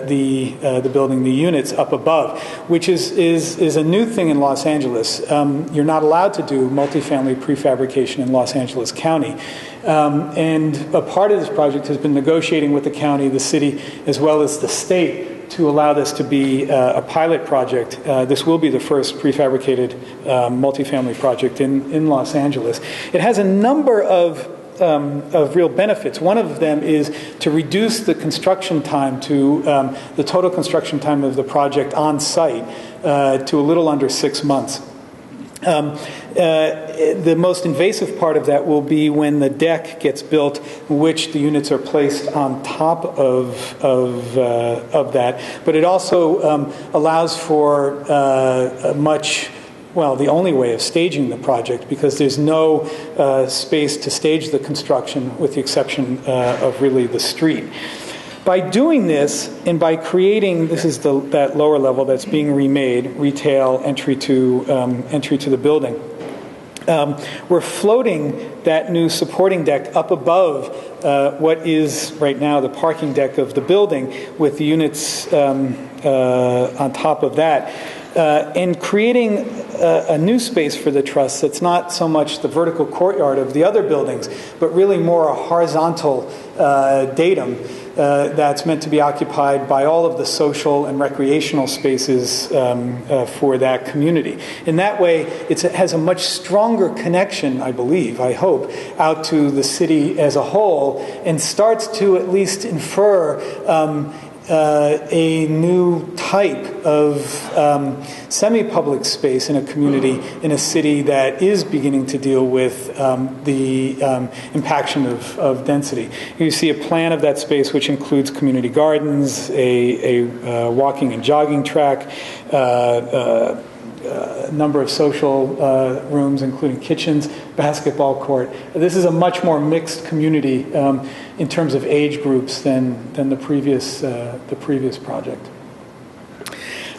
the building, the units up above, which is a new thing in Los Angeles. You're not allowed to do multifamily prefabrication in Los Angeles County. And a part of this project has been negotiating with the county, the city, as well as the state to allow this to be a pilot project. This will be the first prefabricated multifamily project in Los Angeles. It has a number of real benefits. One of them is to reduce the construction time to the total construction time of the project on site to a little under 6 months. The most invasive part of that will be when the deck gets built, which the units are placed on top of that. But it also allows for the only way of staging the project, because there's no space to stage the construction with the exception of really the street. By doing this, and by creating, this is that lower level that's being remade, retail entry to the building, we're floating that new supporting deck up above what is right now the parking deck of the building, with the units on top of that. And creating a new space for the Trust that's not so much the vertical courtyard of the other buildings, but really more a horizontal datum that's meant to be occupied by all of the social and recreational spaces for that community. In that way, it has a much stronger connection, I believe, I hope, out to the city as a whole, and starts to at least infer a new type of semi-public space in a community, in a city that is beginning to deal with the impaction of density. You see a plan of that space which includes community gardens, a walking and jogging track, a number of social rooms, including kitchens, basketball court. This is a much more mixed community in terms of age groups than the previous project.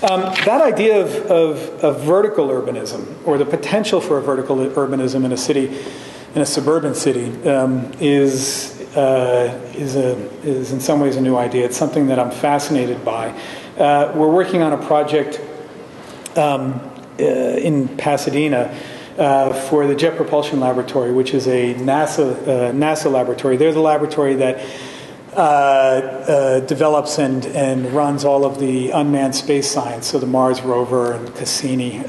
That idea of vertical urbanism, or the potential for a vertical urbanism in a city, in a suburban city, is in some ways a new idea. It's something that I'm fascinated by. We're working on a project in Pasadena for the Jet Propulsion Laboratory, which is a NASA laboratory. They're the laboratory that develops and runs all of the unmanned space science, so the Mars rover and Cassini,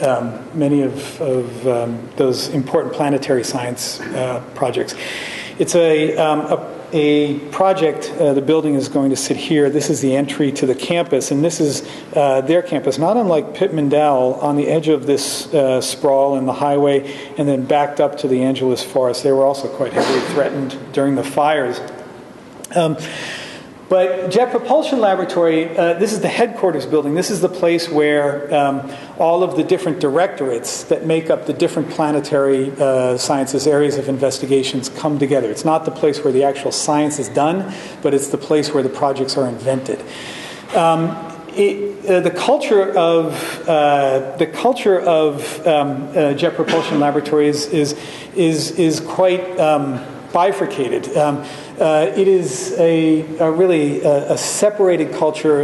many of those important planetary science projects. It's a project, the building is going to sit here. This is the entry to the campus, and this is their campus, not unlike Pitman Dow, on the edge of this sprawl in the highway, and then backed up to the Angeles forest. They were also quite heavily threatened during the fires. But Jet Propulsion Laboratory, this is the headquarters building. This is the place where all of the different directorates that make up the different planetary sciences, areas of investigations, come together. It's not the place where the actual science is done, but it's the place where the projects are invented. The culture of Jet Propulsion Laboratory is quite bifurcated. It is really a separated culture.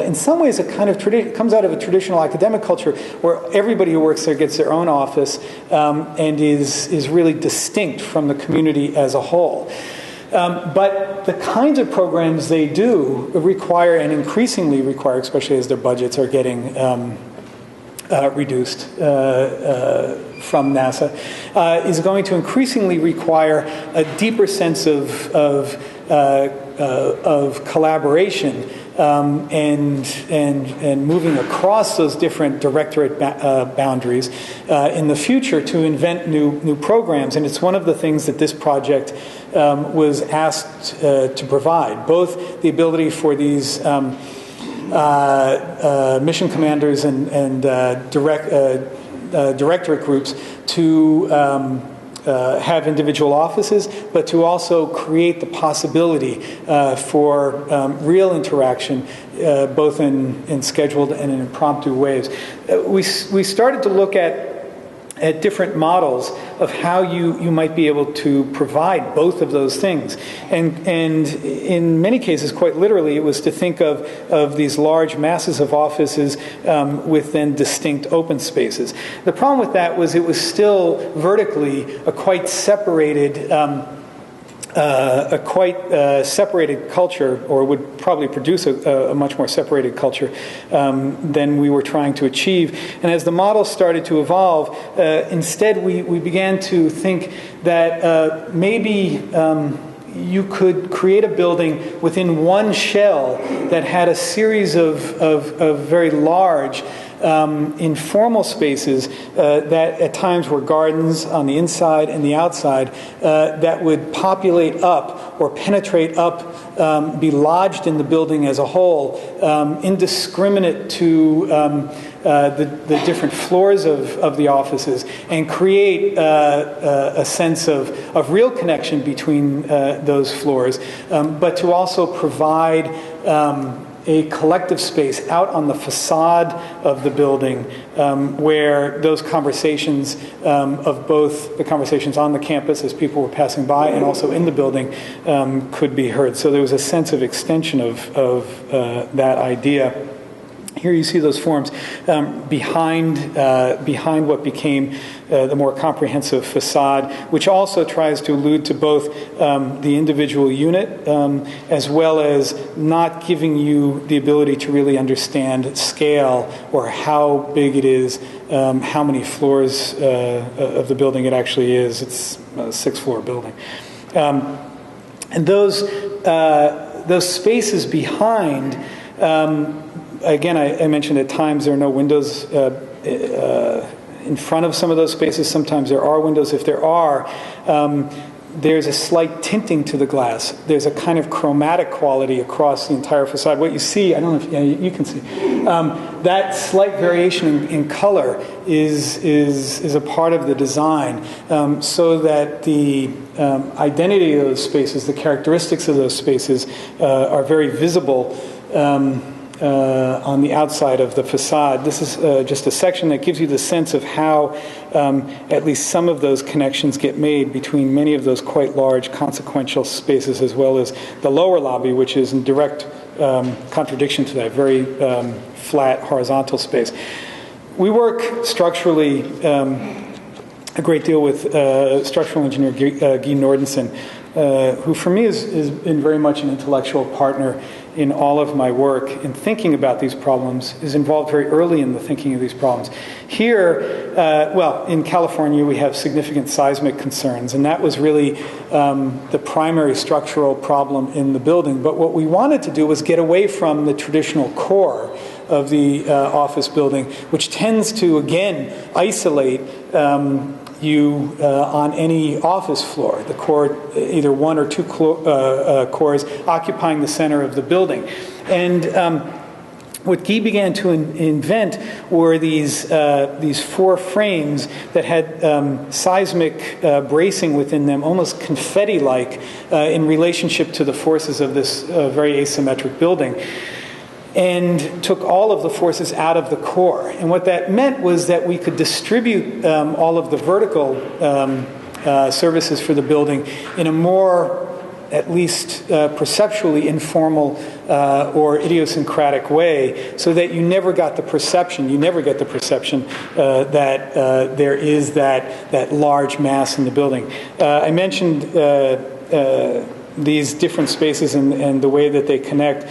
In some ways, it kind of comes out of a traditional academic culture where everybody who works there gets their own office and is really distinct from the community as a whole. But the kinds of programs they do require, and increasingly require, especially as their budgets are getting reduced from NASA, is going to increasingly require a deeper sense of collaboration and moving across those different directorate boundaries in the future to invent new programs. And it's one of the things that this project was asked to provide, both the ability for these mission commanders and directorate groups to have individual offices, but to also create the possibility for real interaction, both in scheduled and in impromptu ways. We started to look at different models of how you might be able to provide both of those things. And in many cases, quite literally, it was to think of these large masses of offices with then distinct open spaces. The problem with that was it was still vertically a quite separated separated culture, or would probably produce a much more separated culture than we were trying to achieve. And as the model started to evolve, instead we began to think that maybe you could create a building within one shell that had a series of very large informal spaces that at times were gardens on the inside and the outside that would populate up or penetrate up, be lodged in the building as a whole, indiscriminate to the different floors of the offices, and create a sense of real connection between those floors, but to also provide a collective space out on the facade of the building where those conversations of both the conversations on the campus as people were passing by and also in the building could be heard. So there was a sense of extension of that idea. Here you see those forms behind what became the more comprehensive facade, which also tries to allude to both the individual unit as well as not giving you the ability to really understand scale or how big it is, how many floors of the building it actually is. It's a 6-floor building. And those spaces behind Again, I mentioned at times there are no windows in front of some of those spaces. Sometimes there are windows. If there are, there's a slight tinting to the glass. There's a kind of chromatic quality across the entire facade. What you see, I don't know if you can see, that slight variation in color is a part of the design, so that the identity of those spaces, the characteristics of those spaces, are very visible on the outside of the facade. This is just a section that gives you the sense of how at least some of those connections get made between many of those quite large consequential spaces, as well as the lower lobby, which is in direct contradiction to that very flat horizontal space. We work structurally a great deal with structural engineer Guy Nordenson, who for me has been very much an intellectual partner in all of my work in thinking about these problems, is involved very early in the thinking of these problems. Here, well, in California, we have significant seismic concerns, and that was really the primary structural problem in the building. But what we wanted to do was get away from the traditional core of the office building, which tends to, again, isolate you on any office floor, the core, either one or two cores occupying the center of the building. And what Guy began to invent were these four frames that had seismic bracing within them, almost confetti-like in relationship to the forces of this very asymmetric building, and took all of the forces out of the core. And what that meant was that we could distribute all of the vertical services for the building in a more, at least perceptually informal or idiosyncratic way, so that you never got the perception, that there is that large mass in the building. I mentioned these different spaces and the way that they connect.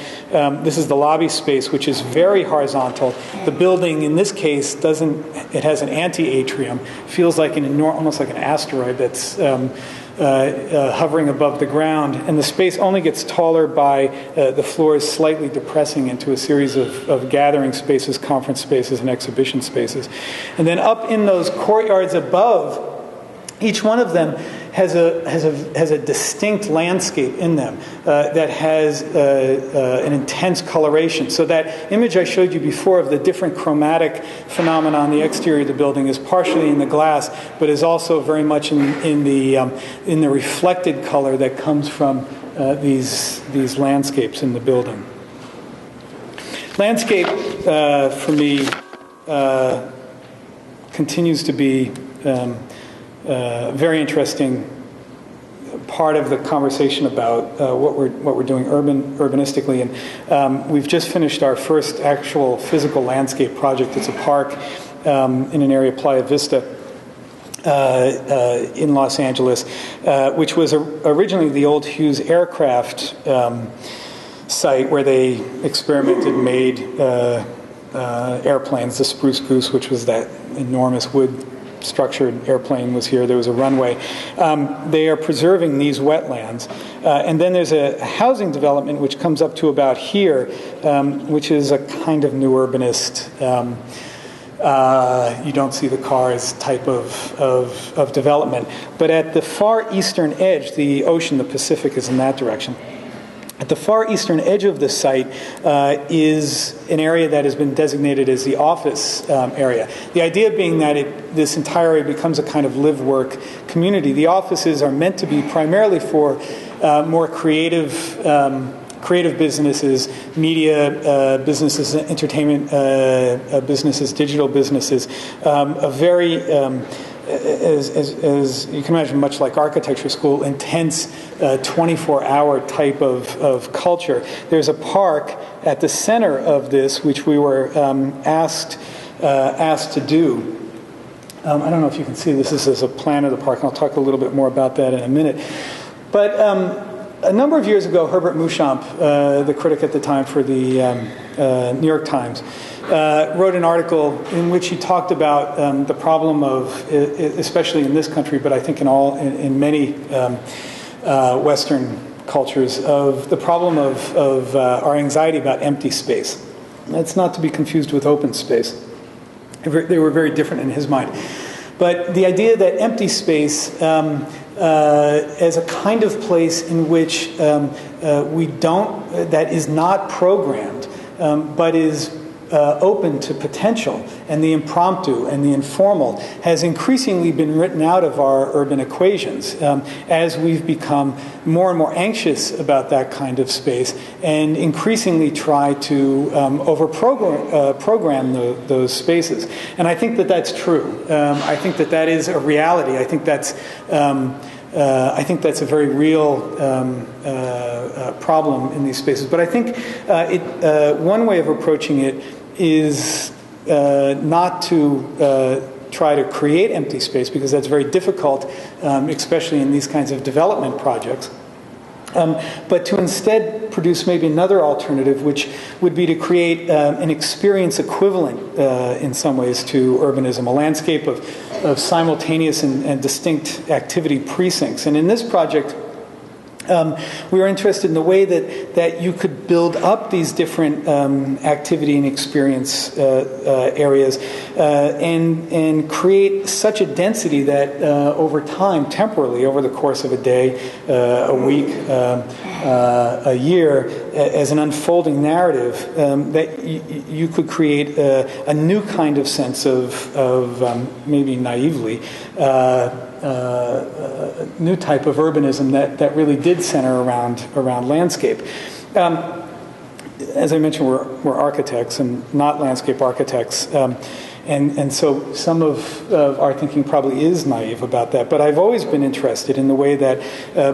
This is the lobby space, which is very horizontal. The building, in this case, it has an anti-atrium. Feels like almost like an asteroid that's hovering above the ground. And the space only gets taller by the floors slightly depressing into a series of gathering spaces, conference spaces, and exhibition spaces. And then up in those courtyards above, each one of them has a distinct landscape in them that has an intense coloration. So that image I showed you before of the different chromatic phenomena on the exterior of the building is partially in the glass, but is also very much in the reflected color that comes from these landscapes in the building. Landscape, for me, continues to be very interesting part of the conversation about what we're doing urbanistically. And we've just finished our first actual physical landscape project. It's a park in an area, Playa Vista, in Los Angeles, which was originally the old Hughes aircraft site where they experimented and made airplanes. The Spruce Goose, which was that enormous wood structured airplane, was here. There was a runway. They are preserving these wetlands. And then there's a housing development which comes up to about here, which is a kind of new urbanist, you don't see the cars type of development. But at the far eastern edge, the ocean, the Pacific, is in that direction. At the far eastern edge of the site is an area that has been designated as the office area. The idea being that this entire area becomes a kind of live-work community. The offices are meant to be primarily for more creative businesses, media businesses, entertainment businesses, digital businesses, a very as you can imagine, much like architecture school, intense 24-hour type of culture. There's a park at the center of this, which we were asked to do. I don't know if you can see this. This is a plan of the park, and I'll talk a little bit more about that in a minute. But a number of years ago, Herbert Muschamp, the critic at the time for the New York Times, wrote an article in which he talked about the problem of, especially in this country, but I think in many Western cultures of the problem of our anxiety about empty space. That's not to be confused with open space. They were very different in his mind. But the idea that empty space as a kind of place in which that is not programmed, but is open to potential, and the impromptu and the informal has increasingly been written out of our urban equations as we've become more and more anxious about that kind of space and increasingly try to program those spaces. And I think that that's true. I think that that is a reality. I think that's a very real problem in these spaces. But I think one way of approaching it is not to try to create empty space, because that's very difficult, especially in these kinds of development projects. But to instead produce maybe another alternative, which would be to create an experience equivalent in some ways to urbanism, a landscape of simultaneous and distinct activity precincts. And in this project, we were interested in the way that you could build up these different activity and experience areas and create such a density that over time, temporally, over the course of a day, a week, a year, as an unfolding narrative, that you could create a new kind of sense of maybe naively, new type of urbanism that really did center around landscape. As I mentioned, we're architects and not landscape architects, and so some of our thinking probably is naive about that. But I've always been interested in the way that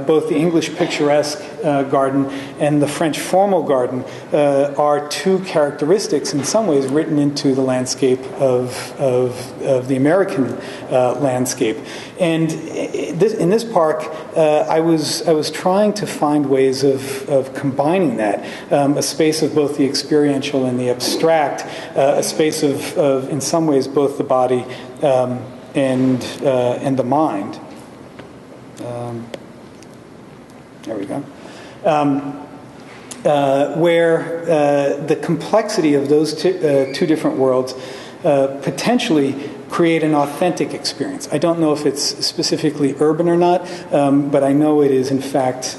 both the English picturesque garden and the French formal garden are two characteristics in some ways written into the landscape of the American landscape. And in this park, I was trying to find ways of combining that, a space of both the experiential and the abstract, a space of in some ways both the body and the mind. There we go. Where the complexity of those two different worlds potentially create an authentic experience. I don't know if it's specifically urban or not, but I know it is in fact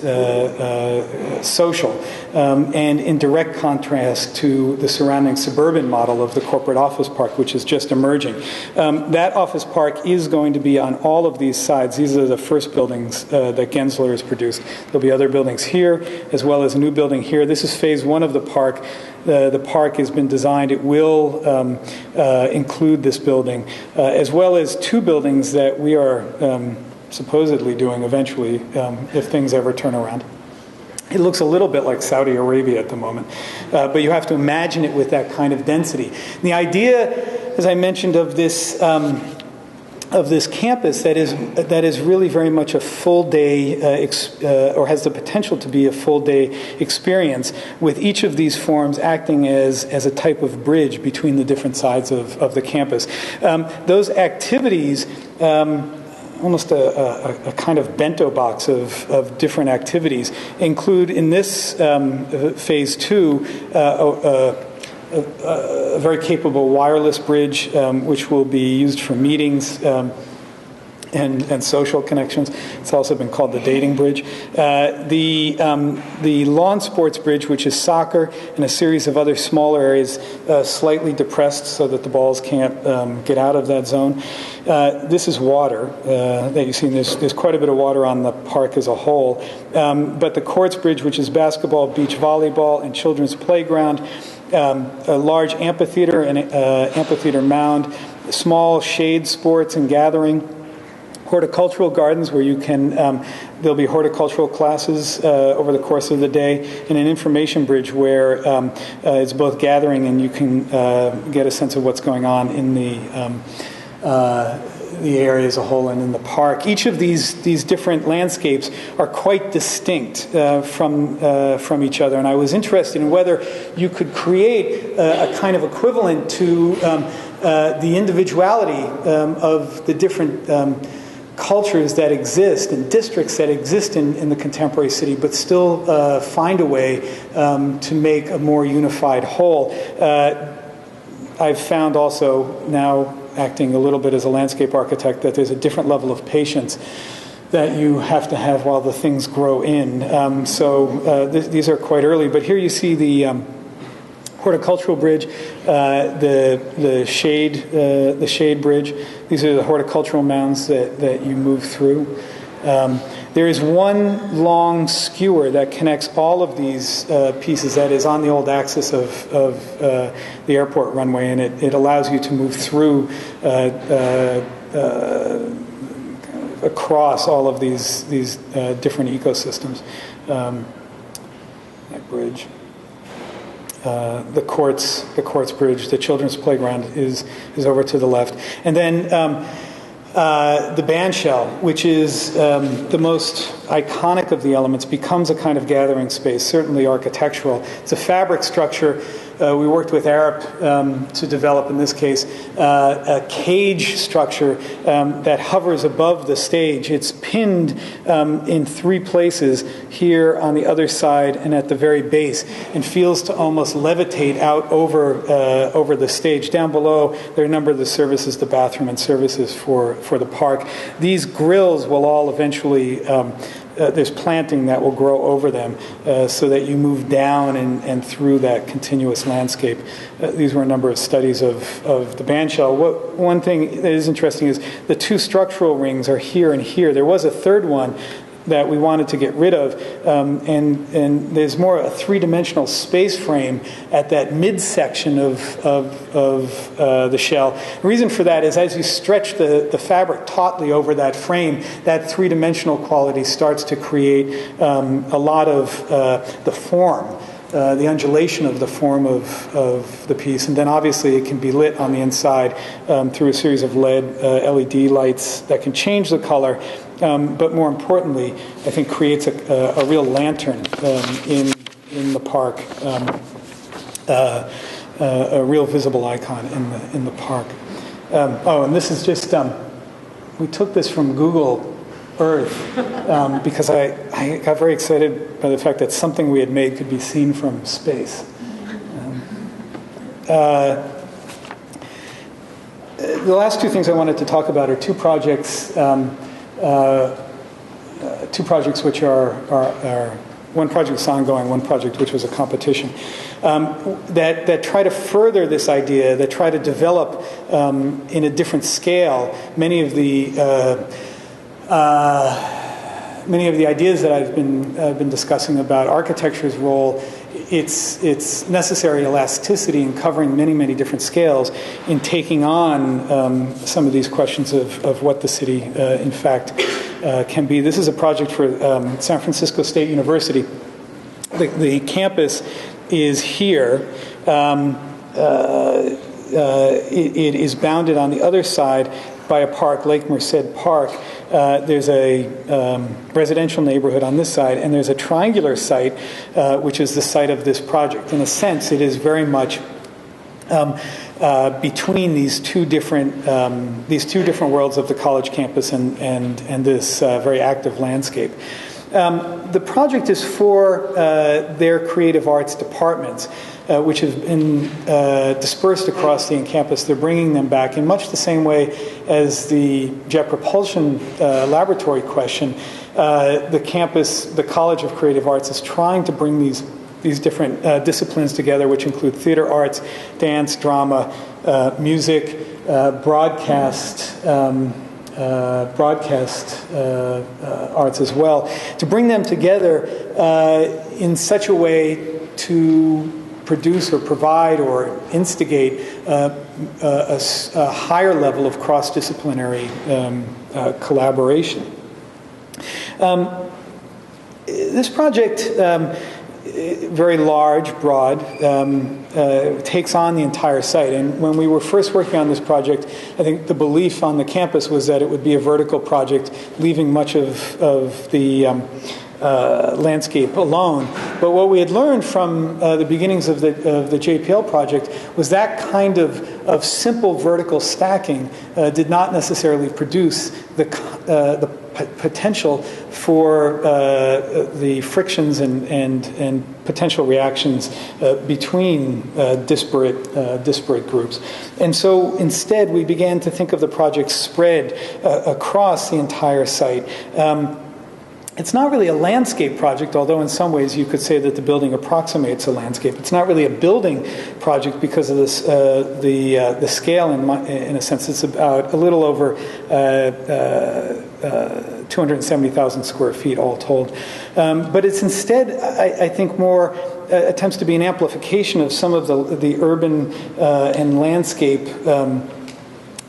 social, and in direct contrast to the surrounding suburban model of the corporate office park, which is just emerging. That office park is going to be on all of these sides. These are the first buildings that Gensler has produced. There'll be other buildings here, as well as a new building here. This is phase one of the park. The park has been designed. It will include this building, as well as two buildings that we are supposedly doing eventually, if things ever turn around. It looks a little bit like Saudi Arabia at the moment, but you have to imagine it with that kind of density. The idea, as I mentioned, of this campus that is really very much a full day, or has the potential to be a full day experience, with each of these forms acting as a type of bridge between the different sides of the campus. Those activities, almost a kind of bento box of different activities, include in this phase two a very capable wireless bridge, which will be used for meetings and social connections. It's also been called the dating bridge. The lawn sports bridge, which is soccer, and a series of other smaller areas slightly depressed so that the balls can't get out of that zone. This is water that you see. There's quite a bit of water on the park as a whole. But the courts bridge, which is basketball, beach volleyball, and children's playground, a large amphitheater and amphitheater mound, small shade sports and gathering, horticultural gardens where you can, there'll be horticultural classes over the course of the day, and an information bridge where it's both gathering and you can get a sense of what's going on in the area as a whole and in the park. Each of these different landscapes are quite distinct from each other, and I was interested in whether you could create a kind of equivalent to the individuality of the different cultures that exist and districts that exist in the contemporary city, but still find a way to make a more unified whole. I've found also, now acting a little bit as a landscape architect, that there's a different level of patience that you have to have while the things grow in. These are quite early, but here you see the horticultural bridge, the shade bridge. These are the horticultural mounds that you move through. There is one long skewer that connects all of these pieces that is on the old axis of the airport runway, and it allows you to move through across all of these different ecosystems. That bridge. The courts bridge, the children's playground is over to the left, and then the bandshell, which is the most iconic of the elements, becomes a kind of gathering space, certainly architectural. It's a fabric structure. We worked with Arup to develop, in this case, a cage structure that hovers above the stage. It's pinned in 3 places, here, on the other side, and at the very base, and feels to almost levitate out over the stage. Down below, there are a number of the services, the bathroom and services for the park. These grills will all eventually there's planting that will grow over them so that you move down and through that continuous landscape. These were a number of studies of the bandshell. One thing that is interesting is the 2 structural rings are here and here. There was a third one that we wanted to get rid of, and there's more a 3-dimensional space frame at that midsection of the shell. The reason for that is as you stretch the fabric tautly over that frame, that 3-dimensional quality starts to create a lot of the form. The undulation of the form of the piece, and then obviously it can be lit on the inside through a series of LED lights that can change the color, but more importantly, I think creates a real lantern in the park, a real visible icon in the park. And this is just we took this from Google Earth because I got very excited by the fact that something we had made could be seen from space. The last 2 things I wanted to talk about are 2 projects. 2 projects which are one project is ongoing, one project which was a competition, that try to further this idea, that try to develop in a different scale many of the ideas that I've been discussing about architecture's role, its necessary elasticity in covering many different scales, in taking on some of these questions of what the city, in fact, can be. This is a project for San Francisco State University. The campus is here. It is bounded on the other side by a park, Lake Merced Park. There's a residential neighborhood on this side, and there's a triangular site, which is the site of this project. In a sense, it is very much between these two different worlds of the college campus and this very active landscape. The project is for their creative arts departments, which have been dispersed across the campus. They're bringing them back in much the same way as the Jet Propulsion Laboratory question. The campus, the College of Creative Arts, is trying to bring these different disciplines together, which include theater arts, dance, drama, music, broadcast arts as well, to bring them together in such a way to produce or provide or instigate a higher level of cross-disciplinary collaboration. This project, very large, broad, takes on the entire site. And when we were first working on this project, I think the belief on the campus was that it would be a vertical project, leaving much of the landscape alone. But what we had learned from the beginnings of the JPL project was that kind of simple vertical stacking did not necessarily produce the potential for the frictions and potential reactions between disparate groups. And so instead we began to think of the project spread across the entire site. It's not really a landscape project, although in some ways you could say that the building approximates a landscape. It's not really a building project because of this, the scale, in a sense. It's about a little over 270,000 square feet all told. But it's instead, I think, more attempts to be an amplification of some of the urban and landscape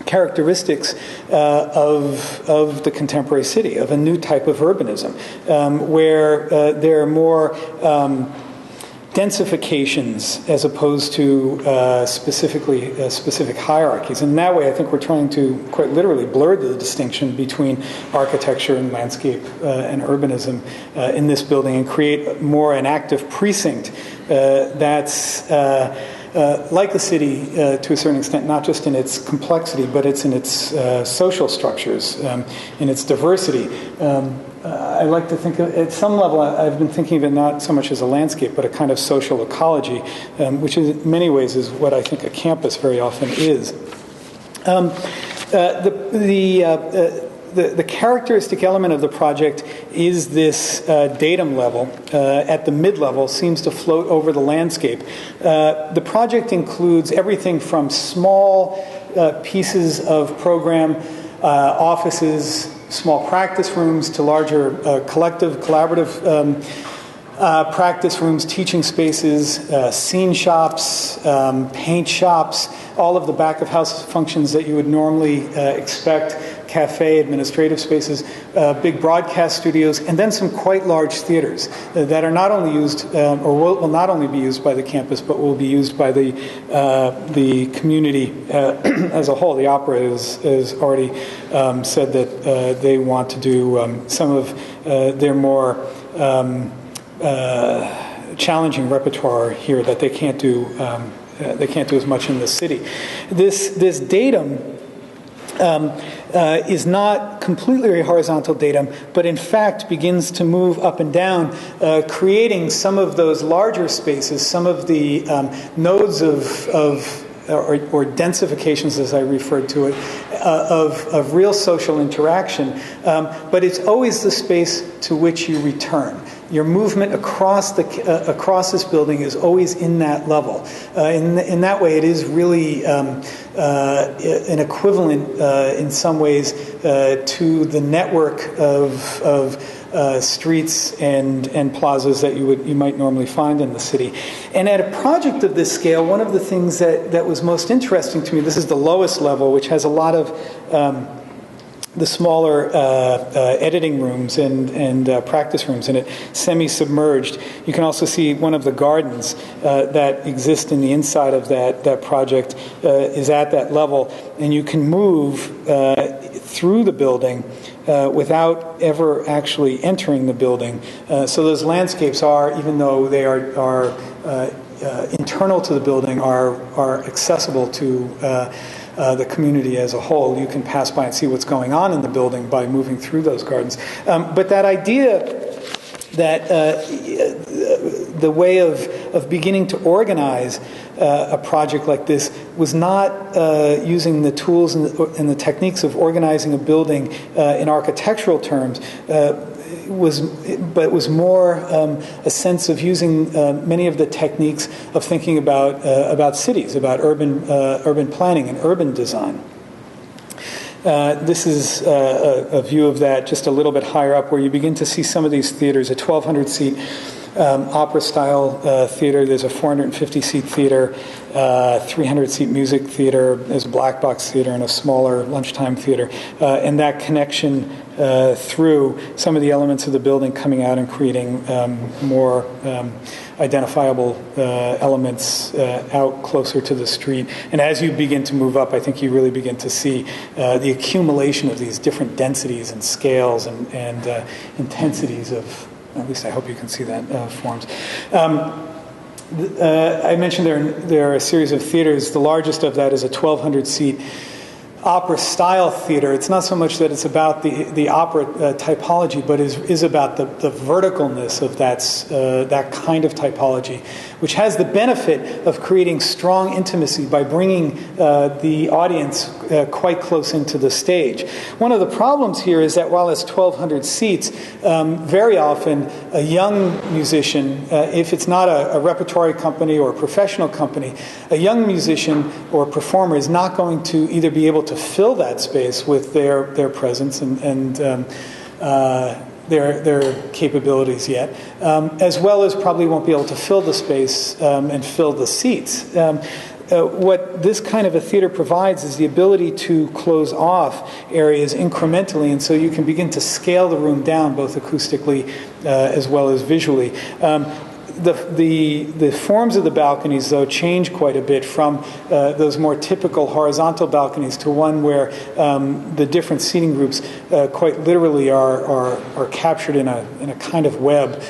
characteristics of the contemporary city, of a new type of urbanism, where there are more densifications as opposed to specific hierarchies. And in that way, I think we're trying to quite literally blur the distinction between architecture and landscape and urbanism in this building and create more an active precinct that's like the city to a certain extent, not just in its complexity, but it's in its social structures, in its diversity. I like to think of, at some level, I've been thinking of it not so much as a landscape, but a kind of social ecology, which in many ways is what I think a campus very often is. The characteristic element of the project is this datum level at the mid-level seems to float over the landscape. The project includes everything from small pieces of program, offices, small practice rooms, to larger collaborative practice rooms, teaching spaces, scene shops, paint shops, all of the back-of-house functions that you would normally expect, cafe, administrative spaces, big broadcast studios, and then some quite large theaters that are not only used, or will not only be used by the campus, but will be used by the community as a whole. The opera has already said that they want to do some of their more challenging repertoire here that they can't do as much in the city. This datum is not completely a horizontal datum, but in fact begins to move up and down, creating some of those larger spaces, some of the nodes or densifications, as I referred to it, of real social interaction. But it's always the space to which you return. Your movement across this building is always in that level. In that way, it is really an equivalent, in some ways, to the network of streets and plazas that you might normally find in the city. And at a project of this scale, one of the things that was most interesting to me, this is the lowest level, which has a lot of the smaller editing rooms and practice rooms in it, semi-submerged. You can also see one of the gardens that exist in the inside of that project is at that level, and you can move through the building without ever actually entering the building. So those landscapes are, even though they are internal to the building, are accessible to the community as a whole. You can pass by and see what's going on in the building by moving through those gardens. But that idea that the way of beginning to organize a project like this was not using the tools and the techniques of organizing a building in architectural terms, but it was more a sense of using many of the techniques of thinking about cities, about urban planning and urban design. This is a view of that just a little bit higher up, where you begin to see some of these theaters, a 1,200-seat opera-style theater. There's a 450-seat theater, 300-seat music theater. There's a black box theater and a smaller lunchtime theater. And that connection through some of the elements of the building coming out and creating more identifiable elements out closer to the street. And as you begin to move up, I think you really begin to see the accumulation of these different densities and scales and intensities of At least I hope you can see that forms. I mentioned there are a series of theaters. The largest of that is a 1,200-seat opera-style theater. It's not so much that it's about the opera typology, but is about the verticalness of that kind of typology, which has the benefit of creating strong intimacy by bringing the audience quite close into the stage. One of the problems here is that while it's 1,200 seats, very often a young musician, if it's not a repertory company or a professional company, a young musician or performer is not going to either be able to fill that space with their presence and their capabilities yet, as well as probably won't be able to fill the space and fill the seats. What this kind of a theater provides is the ability to close off areas incrementally, and so you can begin to scale the room down both acoustically as well as visually. The forms of the balconies, though, change quite a bit from those more typical horizontal balconies to one where the different seating groups quite literally are captured in a kind of web,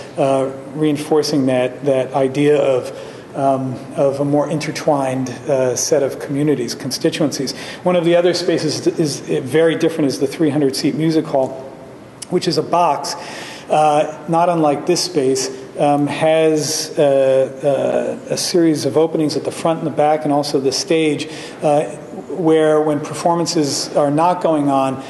reinforcing that idea of a more intertwined set of communities, constituencies. One of the other spaces is very different is the 300-seat music hall, which is a box, not unlike this space, has a series of openings at the front and the back and also the stage where when performances are not going on,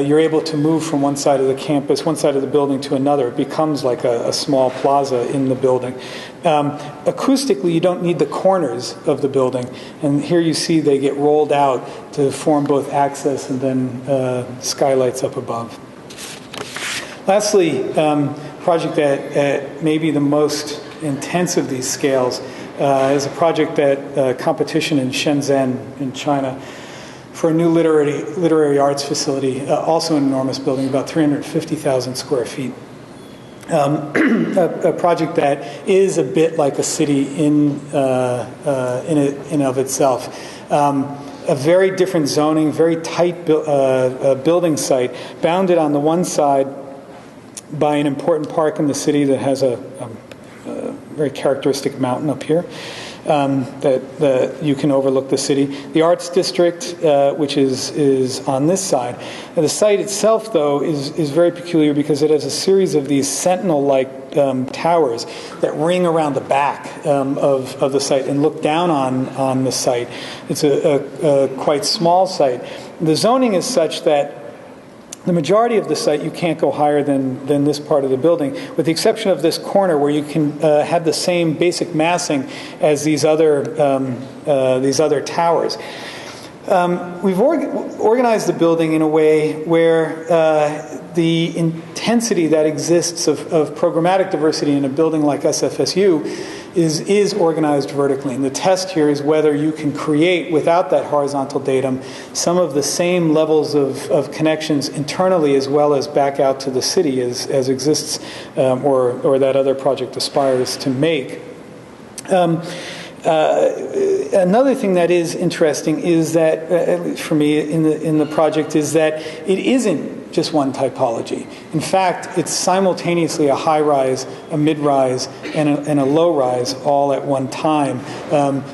you're able to move from one side of the campus, one side of the building to another. It becomes like a small plaza in the building. Acoustically, you don't need the corners of the building. And here you see they get rolled out to form both access and then skylights up above. Lastly, project that may be the most intense of these scales is a project that competition in Shenzhen in China for a new literary arts facility, also an enormous building, about 350,000 square feet. A project that is a bit like a city in of itself. A very different zoning, very tight building site, bounded on the one side by an important park in the city that has a very characteristic mountain up here that you can overlook the city. The Arts District, which is on this side. Now, the site itself, though, is very peculiar because it has a series of these sentinel-like towers that ring around the back of the site and look down on the site. It's a quite small site. The zoning is such that the majority of the site, you can't go higher than this part of the building, with the exception of this corner where you can have the same basic massing as these other towers. We've organized the building in a way where the intensity that exists of programmatic diversity in a building like SFSU is organized vertically. And the test here is whether you can create, without that horizontal datum, some of the same levels of connections internally as well as back out to the city as exists or that other project aspires to make. Another thing that is interesting is that, at least for me in the project, is that it isn't just one typology. In fact, it's simultaneously a high-rise, a mid-rise, and a low-rise all at one time,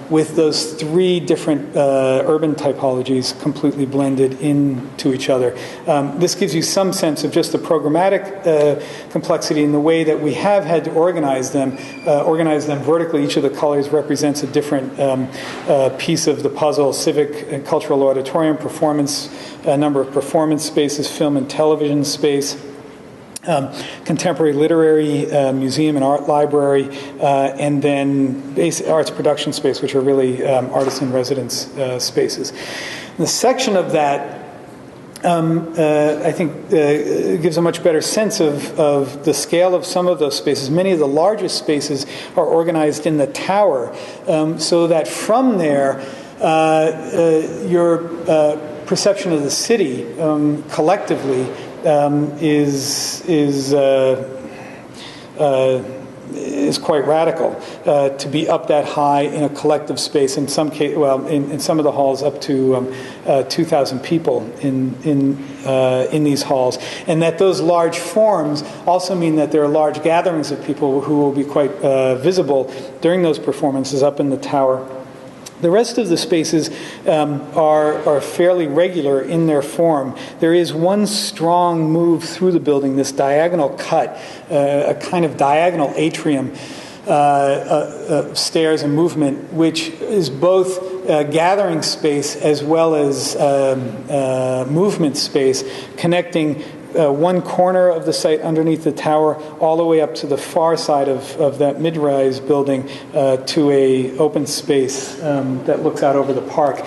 with those three different urban typologies completely blended into each other. This gives you some sense of just the programmatic complexity in the way that we have had to organize them vertically. Each of the colors represents a different piece of the puzzle: civic and cultural auditorium, performance, a number of performance spaces, film and television space, contemporary literary museum and art library, and then basic arts production space, which are really artist in residence spaces. The section of that I think gives a much better sense of the scale of some of those spaces. Many of the largest spaces are organized in the tower, so that from there your perception of the city collectively is is quite radical to be up that high in a collective space. In some case, well, in some of the halls, up to 2,000 people in these halls, and that those large forms also mean that there are large gatherings of people who will be quite visible during those performances up in the tower. The rest of the spaces are fairly regular in their form. There is one strong move through the building, this diagonal cut, a kind of diagonal atrium, stairs and movement, which is both gathering space as well as movement space, connecting one corner of the site underneath the tower all the way up to the far side of that mid-rise building to a open space that looks out over the park.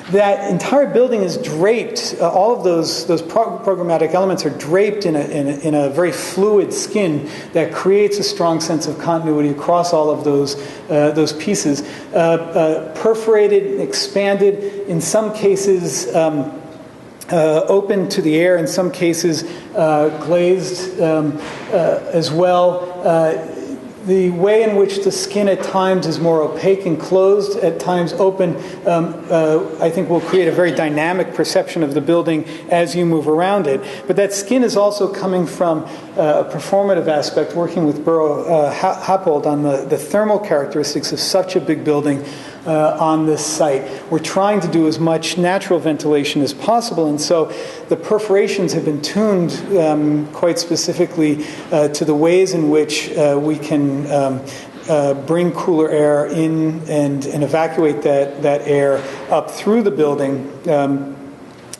That entire building is draped. All of those programmatic elements are draped in a very fluid skin that creates a strong sense of continuity across all of those pieces. Perforated, expanded, in some cases open to the air, in some cases glazed as well. The way in which the skin at times is more opaque and closed, at times open, I think will create a very dynamic perception of the building as you move around it. But that skin is also coming from a performative aspect, working with Burrow Happold on the thermal characteristics of such a big building on this site. We're trying to do as much natural ventilation as possible, and so the perforations have been tuned quite specifically to the ways in which we can bring cooler air in and evacuate that air up through the building.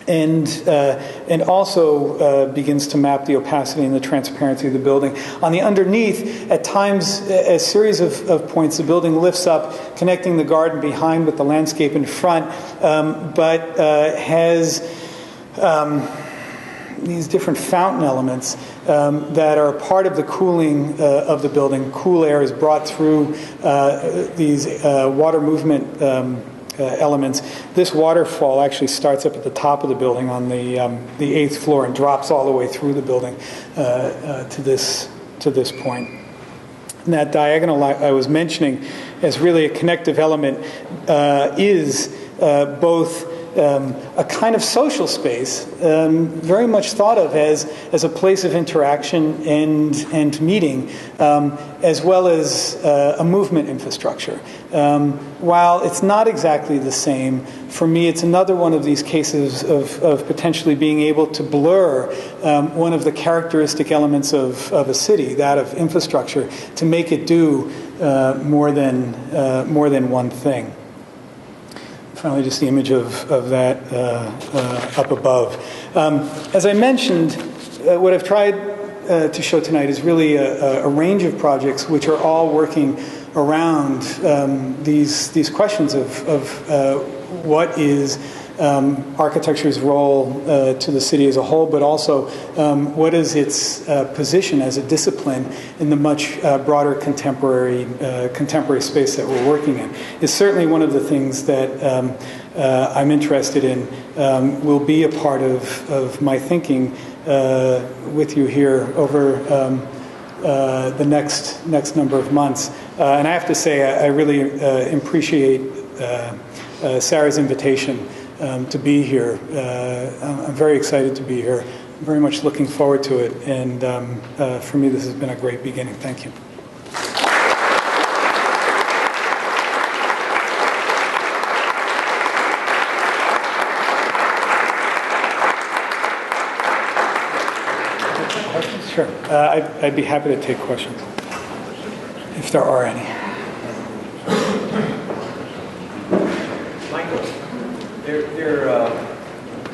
And also begins to map the opacity and the transparency of the building. On the underneath, at times, a series of points, the building lifts up, connecting the garden behind with the landscape in front, but has these different fountain elements that are part of the cooling of the building. Cool air is brought through these water movement elements. This waterfall actually starts up at the top of the building on the 8th floor and drops all the way through the building to this point. And that diagonal I was mentioning as really a connective element is both a kind of social space, very much thought of as a place of interaction and meeting, as well as a movement infrastructure. While it's not exactly the same, for me it's another one of these cases of potentially being able to blur one of the characteristic elements of a city, that of infrastructure, to make it do more than one thing. Finally, just the image of that up above. As I mentioned, what I've tried to show tonight is really a range of projects which are all working around these questions of what is architecture's role to the city as a whole, but also what is its position as a discipline in the much broader contemporary space that we're working in. It's certainly one of the things that I'm interested in, will be a part of my thinking with you here over the next number of months. And I have to say, I really appreciate Sarah's invitation to be here. I'm very excited to be here. I'm very much looking forward to it. And for me, this has been a great beginning. Thank you. Sure. I'd be happy to take questions, if there are any. Michael, there are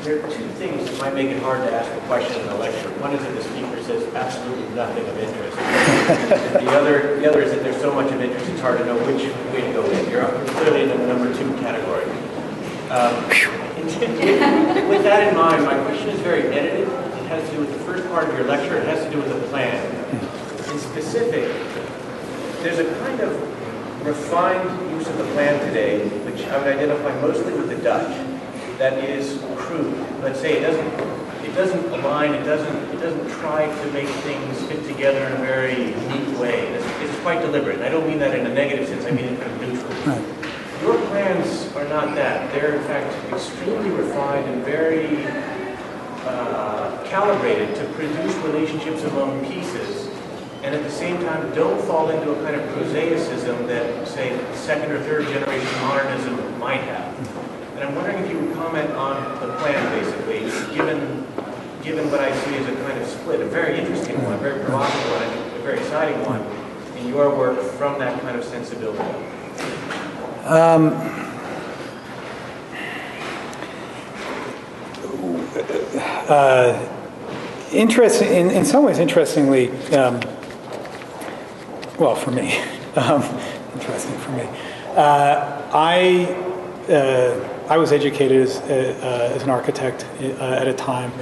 two things that might make it hard to ask a question in a lecture. One is that the speaker says absolutely nothing of interest. The other is that there's so much of interest it's hard to know which way to go in. You're clearly in the number 2 category. With that in mind, my question is very edited. It has to do with the first part of your lecture. It has to do with the plan. In specific, there's a kind of refined use of the plan today, which I would identify mostly with the Dutch, that is crude. Let's say it doesn't align, it doesn't try to make things fit together in a very neat way. It's it's quite deliberate. And I don't mean that in a negative sense, I mean it kind of neutral. Right. Your plans are not that. They're in fact extremely refined and very calibrated to produce relationships among pieces, and at the same time don't fall into a kind of prosaicism that, say, second or third generation modernism might have. And I'm wondering if you would comment on the plan, basically, given what I see as a kind of split, a very interesting one, a very provocative one, I think a very exciting one, in your work from that kind of sensibility. Interesting, in some ways, interestingly, well, for me, interesting for me. I was educated as an architect at a time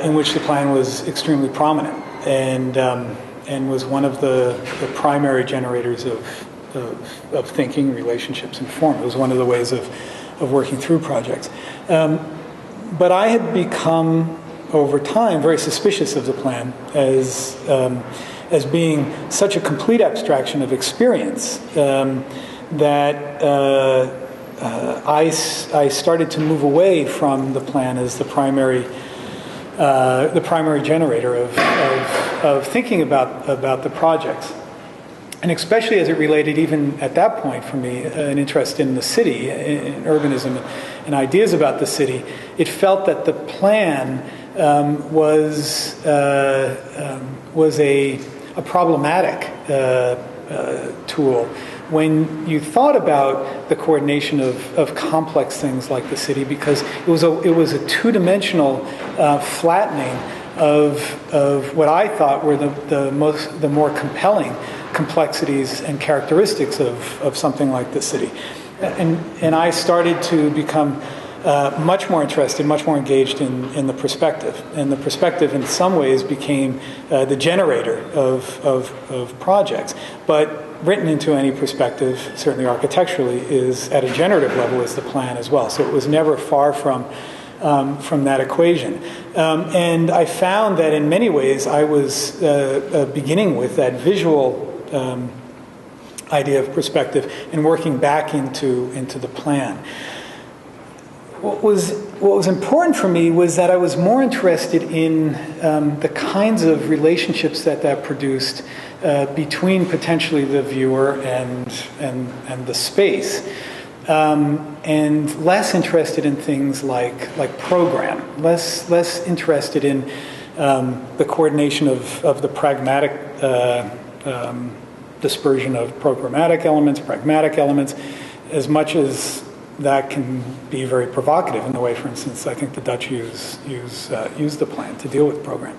in which the plan was extremely prominent and was one of the primary generators of thinking, relationships, and form. It was one of the ways of working through projects. But I had become, over time, very suspicious of the plan as being such a complete abstraction of experience that I started to move away from the plan as the primary generator of thinking about the projects. And especially as it related, even at that point for me, an interest in the city, in urbanism, and ideas about the city, it felt that the plan was a problematic tool. When you thought about the coordination of complex things like the city, because it was a two-dimensional flattening of what I thought were the more compelling complexities and characteristics of something like the city. And I started to become much more interested, much more engaged in the perspective. And the perspective in some ways became the generator of projects. But written into any perspective, certainly architecturally, is at a generative level is the plan as well. So it was never far from that equation. And I found that in many ways I was beginning with that visual idea of perspective and working back into the plan. What was important for me was that I was more interested in the kinds of relationships that produced between potentially the viewer and the space, and less interested in things like program, less interested in the coordination of the pragmatic dispersion of programmatic elements, pragmatic elements, as much as that can be very provocative in the way, for instance, I think the Dutch use the plan to deal with program.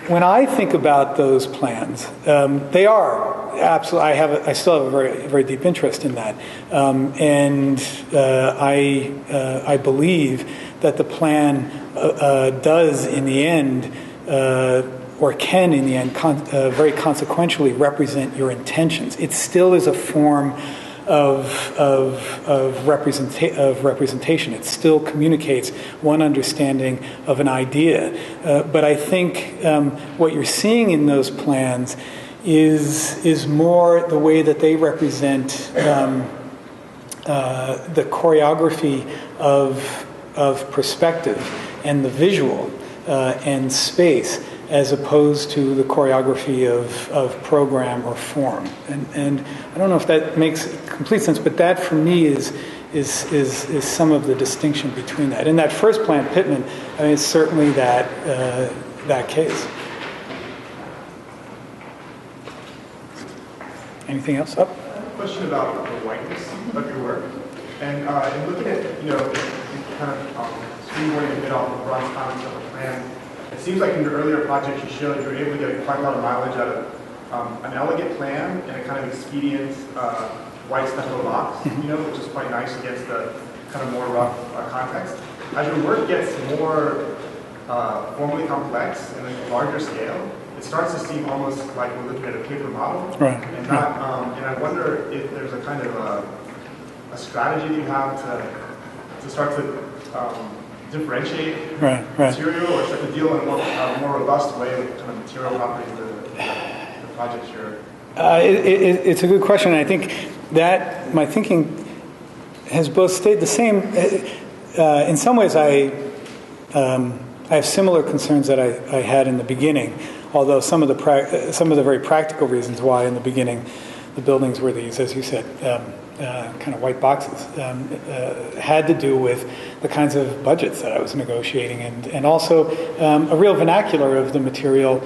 When I think about those plans, they are absolutely. I still have a very, very deep interest in that, and I believe that the plan does, in the end, or can, in the end, very consequentially represent your intentions. It still is a form of representation. It still communicates one understanding of an idea. But I think what you're seeing in those plans is more the way that they represent the choreography of perspective and the visual and space, as opposed to the choreography of program or form. And I don't know if that makes complete sense, but that for me is some of the distinction between that. In that first plan, Pitman, I mean, it's certainly that case. Anything else? Up? I have a question about the whiteness of your work. And in looking at, kind of springboarding a bit off the broad comments of the plan, it seems like in your earlier projects you showed you were able to get quite a lot of mileage out of an elegant plan and a kind of expedient white stucco box, which is quite nice against the kind of more rough context. As your work gets more formally complex and a larger scale, it starts to seem almost like we're looking at a paper model, right? And not. And I wonder if there's a kind of a strategy that you have to start to differentiate material, or start to deal in a more robust way with kind of material properties of the projects you're... It's a good question. I think that my thinking has both stayed the same. In some ways, I have similar concerns that I had in the beginning, although some of the very practical reasons why in the beginning the buildings were these, as you said, kind of white boxes, had to do with the kinds of budgets that I was negotiating and also a real vernacular of the material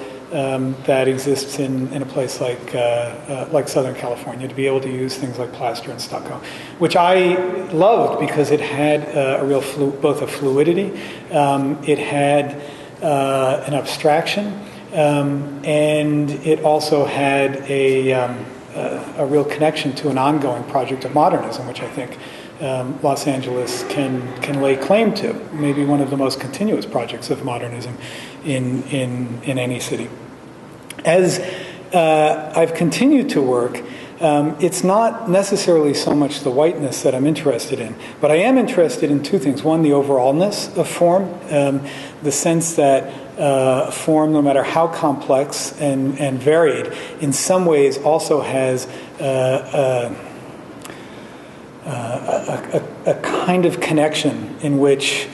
that exists in a place like Southern California, to be able to use things like plaster and stucco, which I loved because it had a real both a fluidity, it had an abstraction, and it also had a real connection to an ongoing project of modernism, which I think Los Angeles can lay claim to. Maybe one of the most continuous projects of modernism in any city. As I've continued to work, it's not necessarily so much the whiteness that I'm interested in, but I am interested in two things. One, the overallness of form, the sense that form, no matter how complex and varied, in some ways also has a kind of connection in which